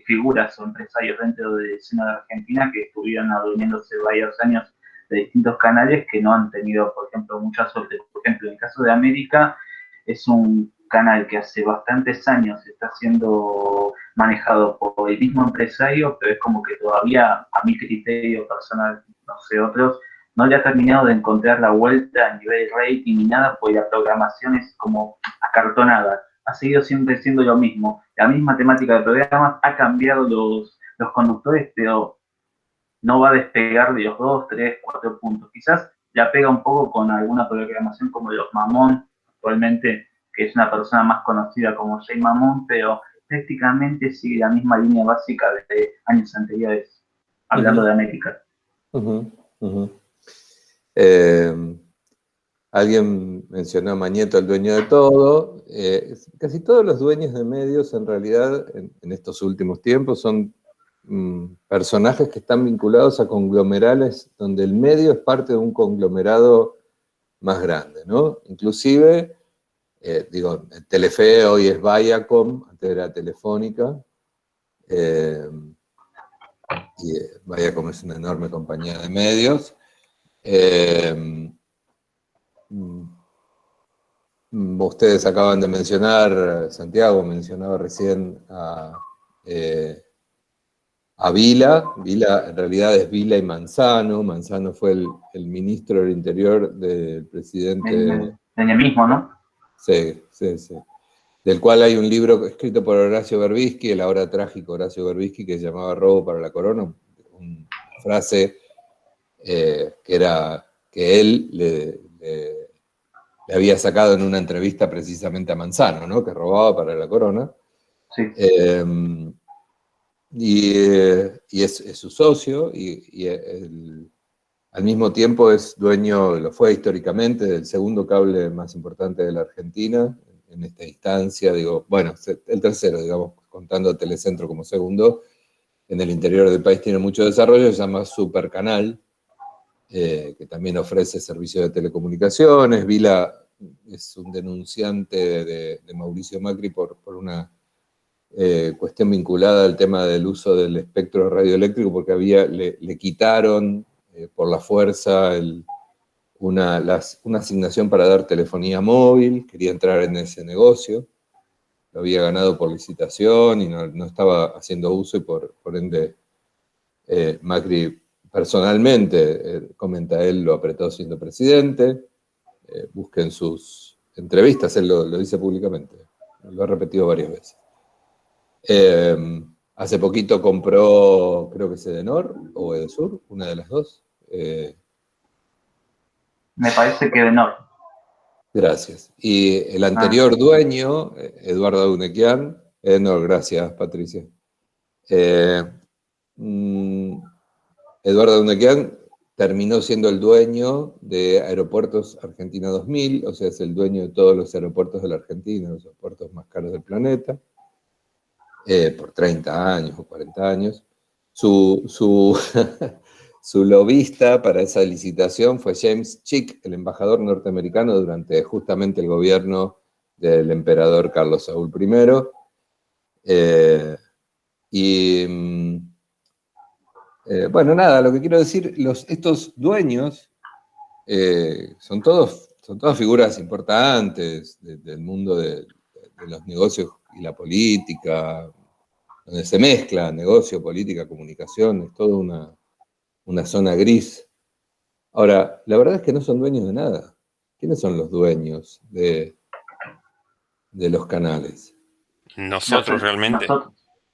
figuras o empresarios dentro del seno de Argentina que estuvieron adueñándose varios años de distintos canales que no han tenido, por ejemplo, mucha suerte. Por ejemplo, en el caso de América, es un canal que hace bastantes años está siendo manejado por el mismo empresario, pero es como que todavía, a mi criterio personal, no sé otros, no le ha terminado de encontrar la vuelta a nivel rating ni nada, porque la programación es como acartonada. Ha seguido siempre siendo lo mismo. La misma temática de programas, ha cambiado los conductores, pero no va a despegar de los 2, 3, 4 puntos. Quizás la pega un poco con alguna programación como Los Mamón, actualmente, que es una persona más conocida como Jay Mamón, pero prácticamente sigue la misma línea básica de años anteriores, hablando de América. Alguien mencionó a Mañeto, el dueño de todo. Casi todos los dueños de medios, en realidad, en estos últimos tiempos, son personajes que están vinculados a conglomerados donde el medio es parte de un conglomerado más grande, ¿no? Inclusive, Telefe hoy es Viacom, antes era Telefónica, y Viacom es una enorme compañía de medios. Ustedes acaban de mencionar, Santiago mencionaba recién a Vila. Vila en realidad es Vila y Manzano. Manzano fue el ministro del Interior del presidente. El mismo, ¿no? Sí. Del cual hay un libro escrito por Horacio Berbisky, el ahora trágico Horacio Berbisky, que se llamaba Robo para la Corona, una frase que él le había sacado en una entrevista precisamente a Manzano, ¿no? Que robaba para la Corona. Sí. Y es su socio, y al mismo tiempo es dueño, lo fue históricamente, del segundo cable más importante de la Argentina, en esta instancia, el tercero, digamos, contando a Telecentro como segundo. En el interior del país tiene mucho desarrollo, se llama Supercanal, que también ofrece servicios de telecomunicaciones. Vila es un denunciante de Mauricio Macri por una cuestión vinculada al tema del uso del espectro radioeléctrico, porque le quitaron por la fuerza una asignación para dar telefonía móvil, quería entrar en ese negocio, lo había ganado por licitación y no estaba haciendo uso, y por ende Macri personalmente, comenta él, lo apretó siendo presidente. Busquen sus entrevistas, él lo dice públicamente, lo ha repetido varias veces. Hace poquito compró, creo que es Edenor o Edesur, una de las dos. Me parece que Edenor. Gracias. Y el anterior dueño, Eduardo Dunequian, Edenor, gracias, Patricia. Eduardo Dunequian terminó siendo el dueño de Aeropuertos Argentina 2000, o sea, es el dueño de todos los aeropuertos de la Argentina, los aeropuertos más caros del planeta, por 30 años o 40 años. Su lobista para esa licitación fue James Chick, el embajador norteamericano durante justamente el gobierno del emperador Carlos Saúl I. Bueno, nada, lo que quiero decir, estos dueños son todas figuras importantes del mundo de los negocios y la política, donde se mezcla negocio, política, comunicación, es toda una zona gris. Ahora, la verdad es que no son dueños de nada. ¿Quiénes son los dueños de los canales? Nosotros realmente.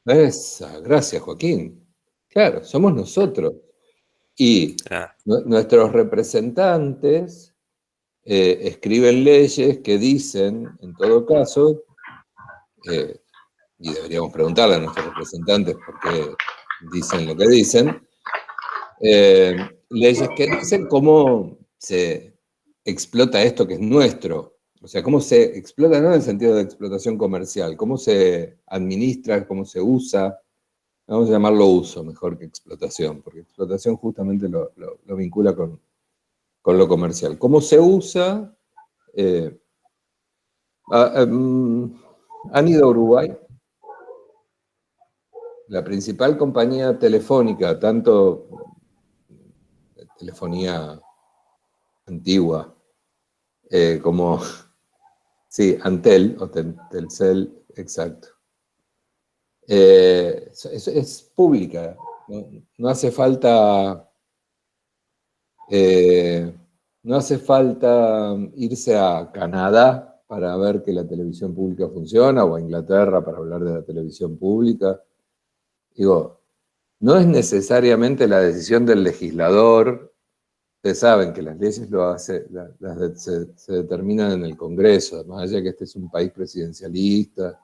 Gracias, Joaquín. Claro, somos nosotros. Y nuestros representantes escriben leyes que dicen, en todo caso, y deberíamos preguntarle a nuestros representantes por qué dicen lo que dicen, leyes que dicen cómo se explota esto que es nuestro. O sea, cómo se explota, no en el sentido de explotación comercial, cómo se administra, cómo se usa. Vamos a llamarlo uso mejor que explotación, porque explotación justamente lo vincula con lo comercial. ¿Cómo se usa? ¿Han ido a Uruguay? La principal compañía telefónica, tanto telefonía antigua como, sí, Antel o Telcel, exacto. Es pública, no hace falta irse a Canadá para ver que la televisión pública funciona, o a Inglaterra para hablar de la televisión pública. Digo, no es necesariamente la decisión del legislador. Ustedes saben que las leyes se determinan en el Congreso, más allá de que este es un país presidencialista,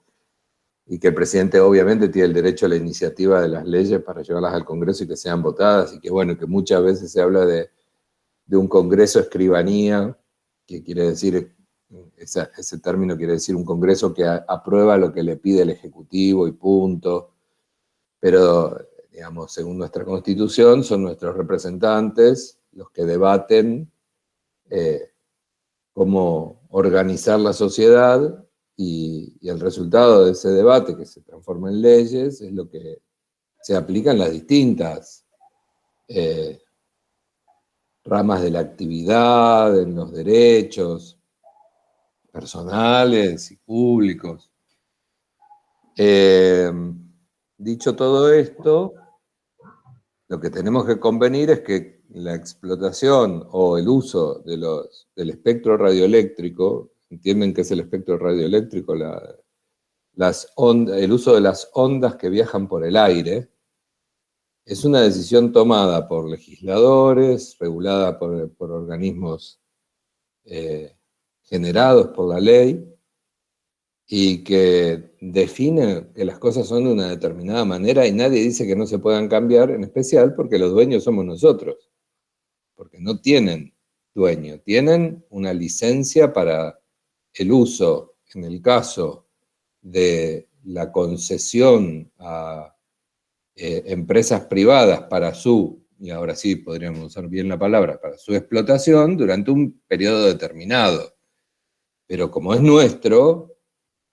y que el presidente obviamente tiene el derecho a la iniciativa de las leyes para llevarlas al Congreso y que sean votadas, y que bueno, que muchas veces se habla de un Congreso escribanía, que quiere decir, ese término quiere decir un Congreso que aprueba lo que le pide el Ejecutivo y punto. Pero digamos, según nuestra Constitución, son nuestros representantes los que debaten cómo organizar la sociedad, y el resultado de ese debate, que se transforma en leyes, es lo que se aplica en las distintas ramas de la actividad, en los derechos personales y públicos. Dicho todo esto, lo que tenemos que convenir es que la explotación o el uso del espectro radioeléctrico, ¿entienden qué es el espectro radioeléctrico? El uso de las ondas que viajan por el aire, es una decisión tomada por legisladores, regulada por organismos generados por la ley, y que define que las cosas son de una determinada manera, y nadie dice que no se puedan cambiar, en especial porque los dueños somos nosotros, porque no tienen dueño, tienen una licencia para el uso, en el caso de la concesión a empresas privadas para su, y ahora sí podríamos usar bien la palabra, para su explotación durante un periodo determinado. Pero como es nuestro,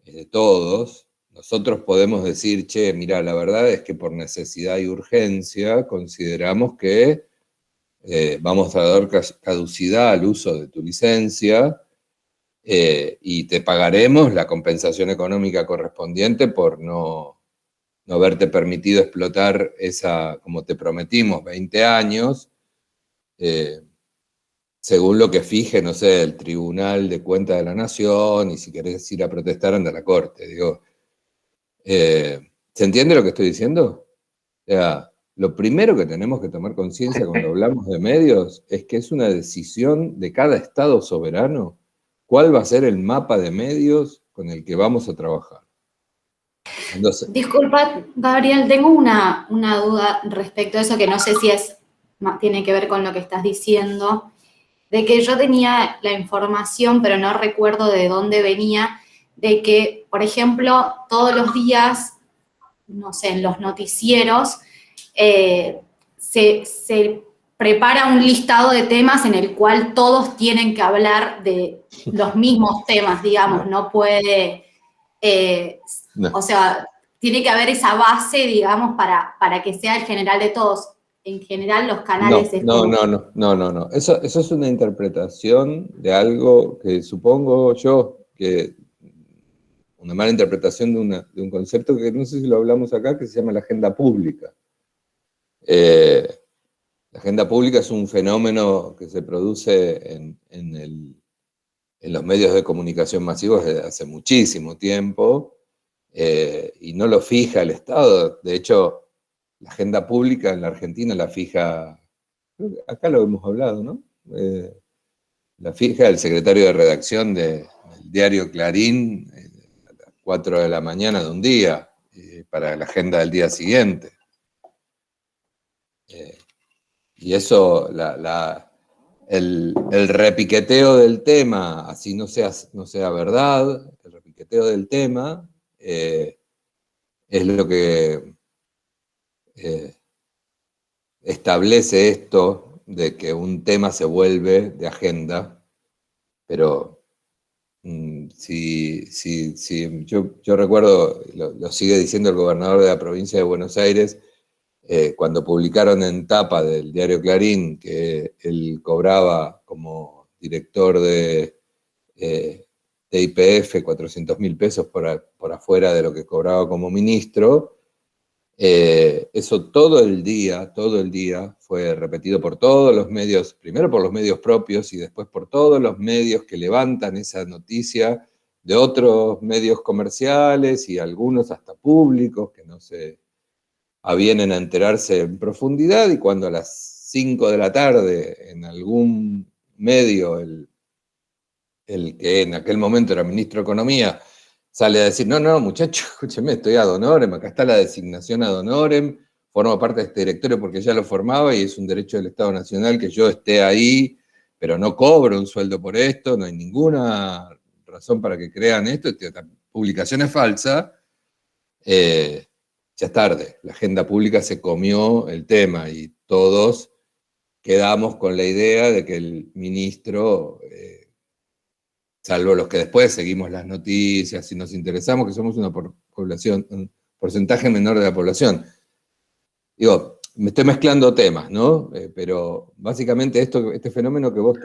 es de todos, nosotros podemos decir, che, mira, la verdad es que por necesidad y urgencia consideramos que vamos a dar caducidad al uso de tu licencia, y te pagaremos la compensación económica correspondiente por no haberte permitido explotar esa, como te prometimos, 20 años, según lo que fije, no sé, el Tribunal de Cuentas de la Nación, y si querés ir a protestar, anda a la Corte. Digo, ¿se entiende lo que estoy diciendo? O sea, lo primero que tenemos que tomar conciencia cuando hablamos de medios es que es una decisión de cada Estado soberano cuál va a ser el mapa de medios con el que vamos a trabajar. Entonces, disculpa, Gabriel, tengo una duda respecto a eso, que no sé si tiene que ver con lo que estás diciendo, de que yo tenía la información, pero no recuerdo de dónde venía, de que, por ejemplo, todos los días, no sé, en los noticieros, se prepara un listado de temas en el cual todos tienen que hablar de los mismos temas, digamos, no puede, no. O sea, tiene que haber esa base, digamos, para que sea el general de todos. En general, los canales... No. Eso es una interpretación de algo que supongo yo, que una mala interpretación de un concepto que no sé si lo hablamos acá, que se llama la agenda pública. La agenda pública es un fenómeno que se produce en los medios de comunicación masivos desde hace muchísimo tiempo, y no lo fija el Estado. De hecho, la agenda pública en la Argentina la fija, acá lo hemos hablado, ¿no? La fija el secretario de redacción del diario Clarín a las 4 de la mañana de un día, para la agenda del día siguiente. Y eso, el repiqueteo del tema, así no sea verdad, el repiqueteo del tema es lo que establece esto de que un tema se vuelve de agenda, pero yo recuerdo, lo sigue diciendo el gobernador de la provincia de Buenos Aires, cuando publicaron en tapa del diario Clarín que él cobraba como director de YPF 400.000 pesos por afuera de lo que cobraba como ministro, eso todo el día fue repetido por todos los medios, primero por los medios propios y después por todos los medios que levantan esa noticia de otros medios comerciales y algunos hasta públicos que no se avienen a enterarse en profundidad, y cuando a las 5 de la tarde en algún medio el que en aquel momento era ministro de Economía sale a decir, no, muchacho, escúcheme, estoy ad honorem, acá está la designación ad honorem, formo parte de este directorio porque ya lo formaba y es un derecho del Estado Nacional que yo esté ahí, pero no cobro un sueldo por esto, no hay ninguna razón para que crean esto, esta publicación es falsa. ya es tarde. La agenda pública se comió el tema y todos quedamos con la idea de que el ministro, salvo los que después seguimos las noticias y nos interesamos, que somos una población, un porcentaje menor de la población. Digo, me estoy mezclando temas, ¿no? Pero básicamente este fenómeno que vos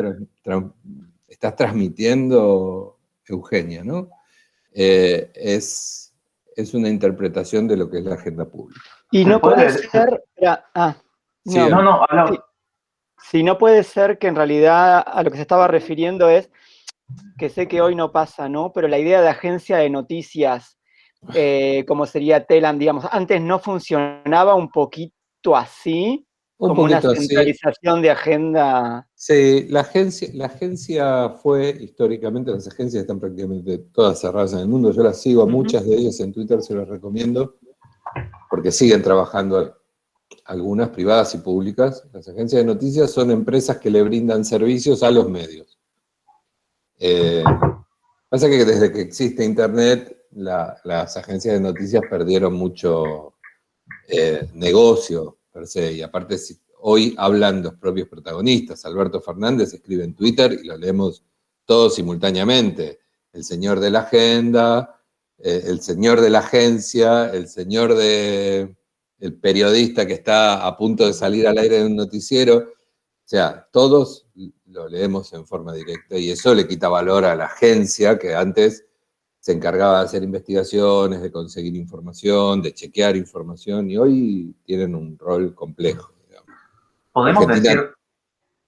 estás transmitiendo, Eugenia, ¿no? Es una interpretación de lo que es la agenda pública. Y no puede ser... Sí, habla. Sí, no puede ser que en realidad a lo que se estaba refiriendo es que sé que hoy no pasa, ¿no? Pero la idea de agencia de noticias, como sería Telam, digamos, antes no funcionaba un poquito así, como una centralización de agenda. Sí, la agencia fue, históricamente, las agencias están prácticamente todas cerradas en el mundo. Yo las sigo a muchas de ellas en Twitter, se las recomiendo, porque siguen trabajando algunas privadas y públicas. Las agencias de noticias son empresas que le brindan servicios a los medios. Pasa que desde que existe Internet, las agencias de noticias perdieron mucho negocio, per se, y aparte hoy hablan los propios protagonistas. Alberto Fernández escribe en Twitter y lo leemos todos simultáneamente. El señor de la agenda, el señor de la agencia, el periodista que está a punto de salir al aire de un noticiero. O sea, todos lo leemos en forma directa y eso le quita valor a la agencia que antes se encargaba de hacer investigaciones, de conseguir información, de chequear información, y hoy tienen un rol complejo. Podemos decir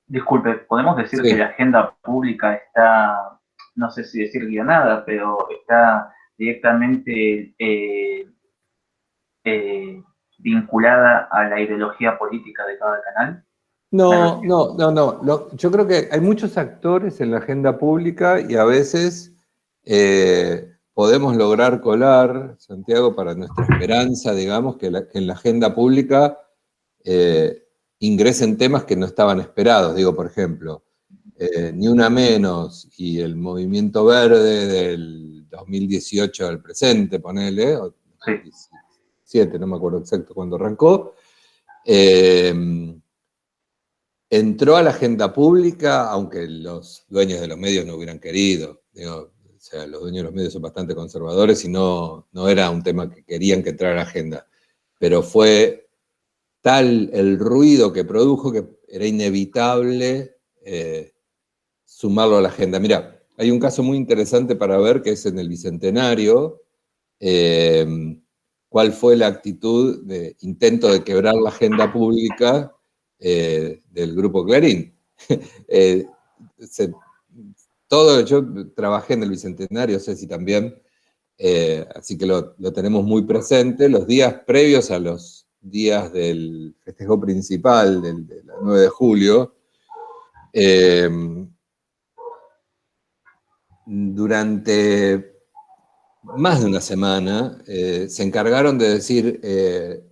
sí, que la agenda pública está, no sé si decir guionada, pero está directamente vinculada a la ideología política de cada canal. No. Yo creo que hay muchos actores en la agenda pública y a veces podemos lograr colar, Santiago, para nuestra esperanza, digamos, que en la agenda pública ingresen temas que no estaban esperados. Digo, por ejemplo, Ni Una Menos y el Movimiento Verde del 2018 al presente, ponele, o 2017, no me acuerdo exacto cuándo arrancó, entró a la agenda pública, aunque los dueños de los medios no hubieran querido. Digo, o sea, los dueños de los medios son bastante conservadores y no era un tema que querían que entrara a la agenda. Pero fue tal el ruido que produjo que era inevitable sumarlo a la agenda. Mirá, hay un caso muy interesante para ver que es en el Bicentenario. ¿Cuál fue la actitud de intento de quebrar la agenda pública del Grupo Clarín? Yo trabajé en el Bicentenario, Ceci también, así que lo tenemos muy presente. Los días previos a los días del festejo principal, de la 9 de julio, durante más de una semana, se encargaron de decir,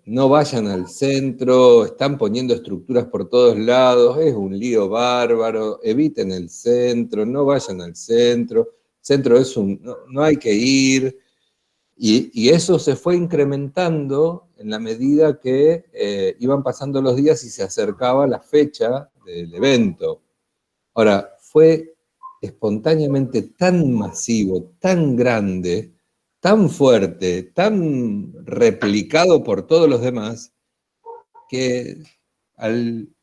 no vayan al centro, están poniendo estructuras por todos lados, es un lío bárbaro, eviten el centro, no vayan al centro, centro es no hay que ir, y eso se fue incrementando en la medida que iban pasando los días y se acercaba la fecha del evento. Ahora, fue espontáneamente tan masivo, tan grande, tan fuerte, tan replicado por todos los demás, que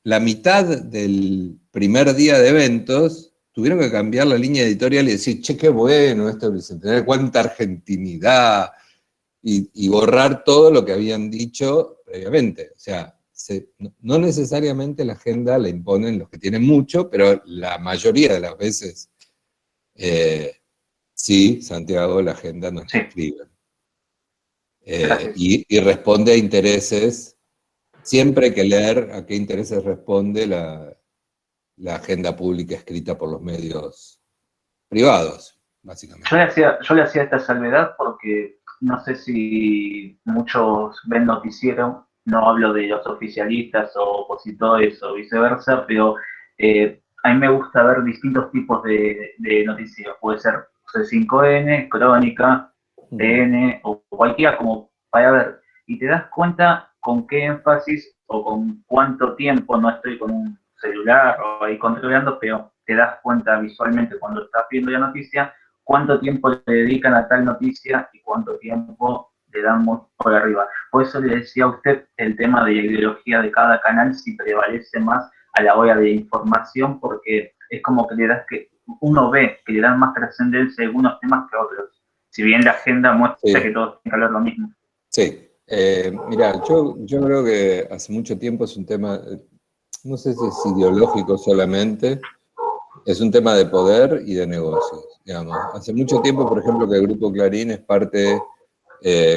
la mitad del primer día de eventos tuvieron que cambiar la línea editorial y decir, che, qué bueno esto del Bicentenario, cuánta argentinidad, y borrar todo lo que habían dicho previamente. O sea, no necesariamente la agenda la imponen los que tienen mucho, pero la mayoría de las veces sí, Santiago, la agenda nos escribe. Y responde a intereses. Siempre hay que leer a qué intereses responde la agenda pública escrita por los medios privados, básicamente. Yo le hacía esta salvedad porque no sé si muchos ven noticiero, no hablo de los oficialistas o opositores o viceversa, pero a mí me gusta ver distintos tipos de noticieros. Puede ser C5N, Crónica, TN o cualquiera como para ver. y te das cuenta con qué énfasis o con cuánto tiempo, no estoy con un celular o ahí controlando, pero te das cuenta visualmente cuando estás viendo la noticia, cuánto tiempo le dedican a tal noticia y cuánto tiempo le dan por arriba. Por eso le decía a usted el tema de la ideología de cada canal, si prevalece más a la hora de información, porque es como que uno ve que le dan más trascendencia a algunos temas que a otros, si bien la agenda muestra que todos tienen que hablar lo mismo. Sí, mira, yo creo que hace mucho tiempo es un tema, no sé si es ideológico solamente, es un tema de poder y de negocios, digamos. Hace mucho tiempo, por ejemplo, que el Grupo Clarín es parte,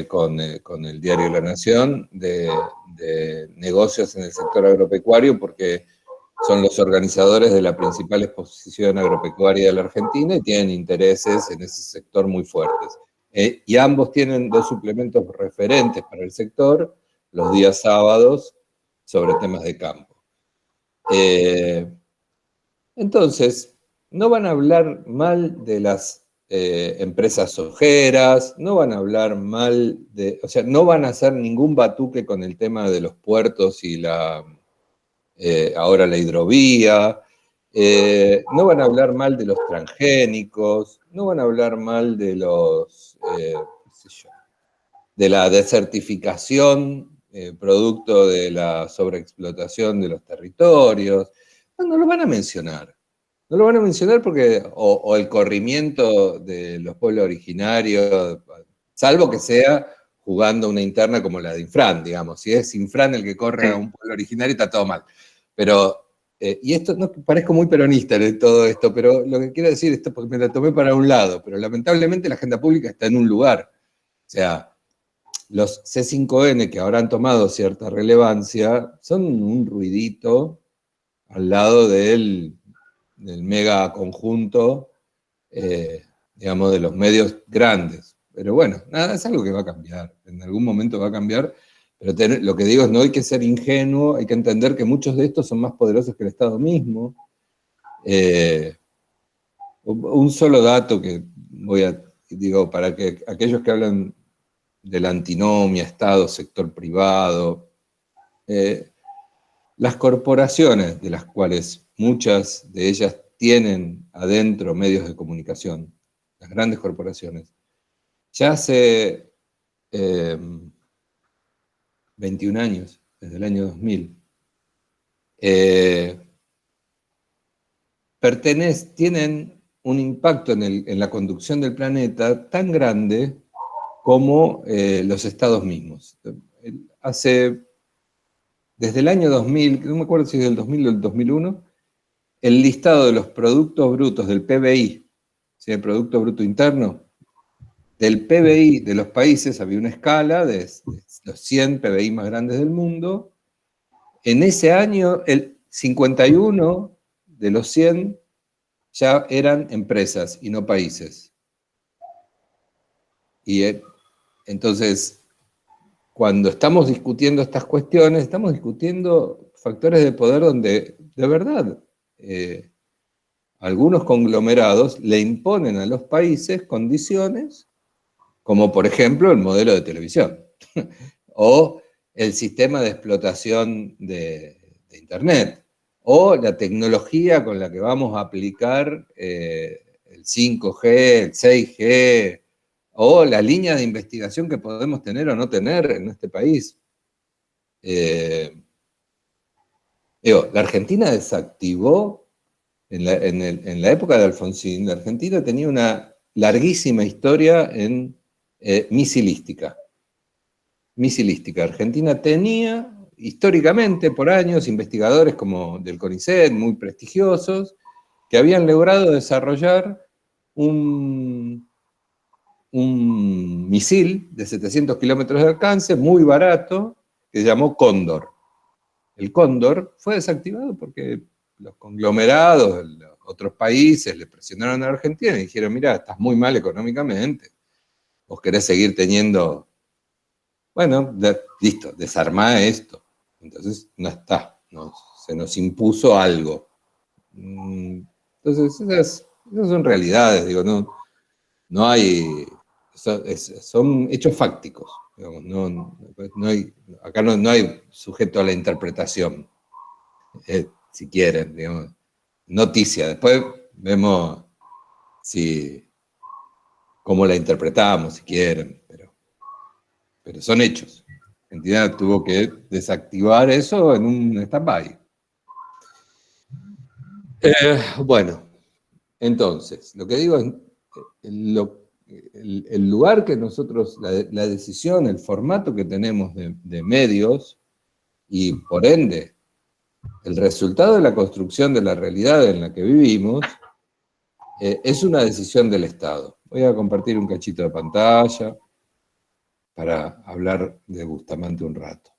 con el diario La Nación, de negocios en el sector agropecuario, porque son los organizadores de la principal exposición agropecuaria de la Argentina y tienen intereses en ese sector muy fuertes. Y ambos tienen dos suplementos referentes para el sector, los días sábados, sobre temas de campo. Entonces, no van a hablar mal de las empresas sojeras, no van a hablar mal de, o sea, no van a hacer ningún batuque con el tema de los puertos y ahora la hidrovía, no van a hablar mal de los transgénicos, no van a hablar mal de los, qué sé yo, de la desertificación producto de la sobreexplotación de los territorios. No lo van a mencionar. No lo van a mencionar porque, o el corrimiento de los pueblos originarios, salvo que sea jugando una interna como la de Infran, digamos. Si es Infran el que corre a un pueblo originario, está todo mal. Pero, y esto, no parezco muy peronista en todo esto, pero lo que quiero decir, esto porque me la tomé para un lado, pero lamentablemente la agenda pública está en un lugar. O sea, los C5N que ahora han tomado cierta relevancia son un ruidito al lado del mega conjunto, digamos, de los medios grandes. Pero bueno, nada, es algo que va a cambiar, en algún momento va a cambiar, pero lo que digo es no hay que ser ingenuo, hay que entender que muchos de estos son más poderosos que el Estado mismo. Un solo dato que digo, para que aquellos que hablan de la antinomia, Estado, sector privado, las corporaciones, de las cuales muchas de ellas tienen adentro medios de comunicación, las grandes corporaciones, ya hace 21 años, desde el año 2000, tienen un impacto en la conducción del planeta tan grande como los estados mismos. Desde el año 2000, no me acuerdo si es del 2000 o del 2001, el listado de los productos brutos del PBI, ¿sí? El Producto Bruto Interno, del PBI de los países, había una escala de los 100 PBI más grandes del mundo. En ese año, el 51 de los 100 ya eran empresas y no países. Y entonces, cuando estamos discutiendo estas cuestiones, estamos discutiendo factores de poder donde, de verdad, algunos conglomerados le imponen a los países condiciones, como por ejemplo el modelo de televisión, o el sistema de explotación de Internet, o la tecnología con la que vamos a aplicar el 5G, el 6G, o la línea de investigación que podemos tener o no tener en este país. La Argentina desactivó, en la época de Alfonsín, la Argentina tenía una larguísima historia en misilística. Argentina tenía, históricamente, por años, investigadores como del CONICET, muy prestigiosos, que habían logrado desarrollar un misil de 700 kilómetros de alcance, muy barato, que se llamó Cóndor. El Cóndor fue desactivado porque los conglomerados de otros países le presionaron a la Argentina y dijeron, mira, estás muy mal económicamente, vos querés seguir teniendo, bueno, listo, desarmá esto. Entonces no está, se nos impuso algo. Entonces esas son realidades, digo, no hay, son hechos fácticos. Digamos, acá no hay sujeto a la interpretación, si quieren, digamos, noticia. Después vemos cómo la interpretamos, si quieren, pero son hechos. La entidad tuvo que desactivar eso en un stand-by. Bueno, entonces, lo que digo es, el lugar que nosotros, la decisión, el formato que tenemos de medios, y por ende, el resultado de la construcción de la realidad en la que vivimos, es una decisión del Estado. Voy a compartir un cachito de pantalla para hablar de Bustamante un rato.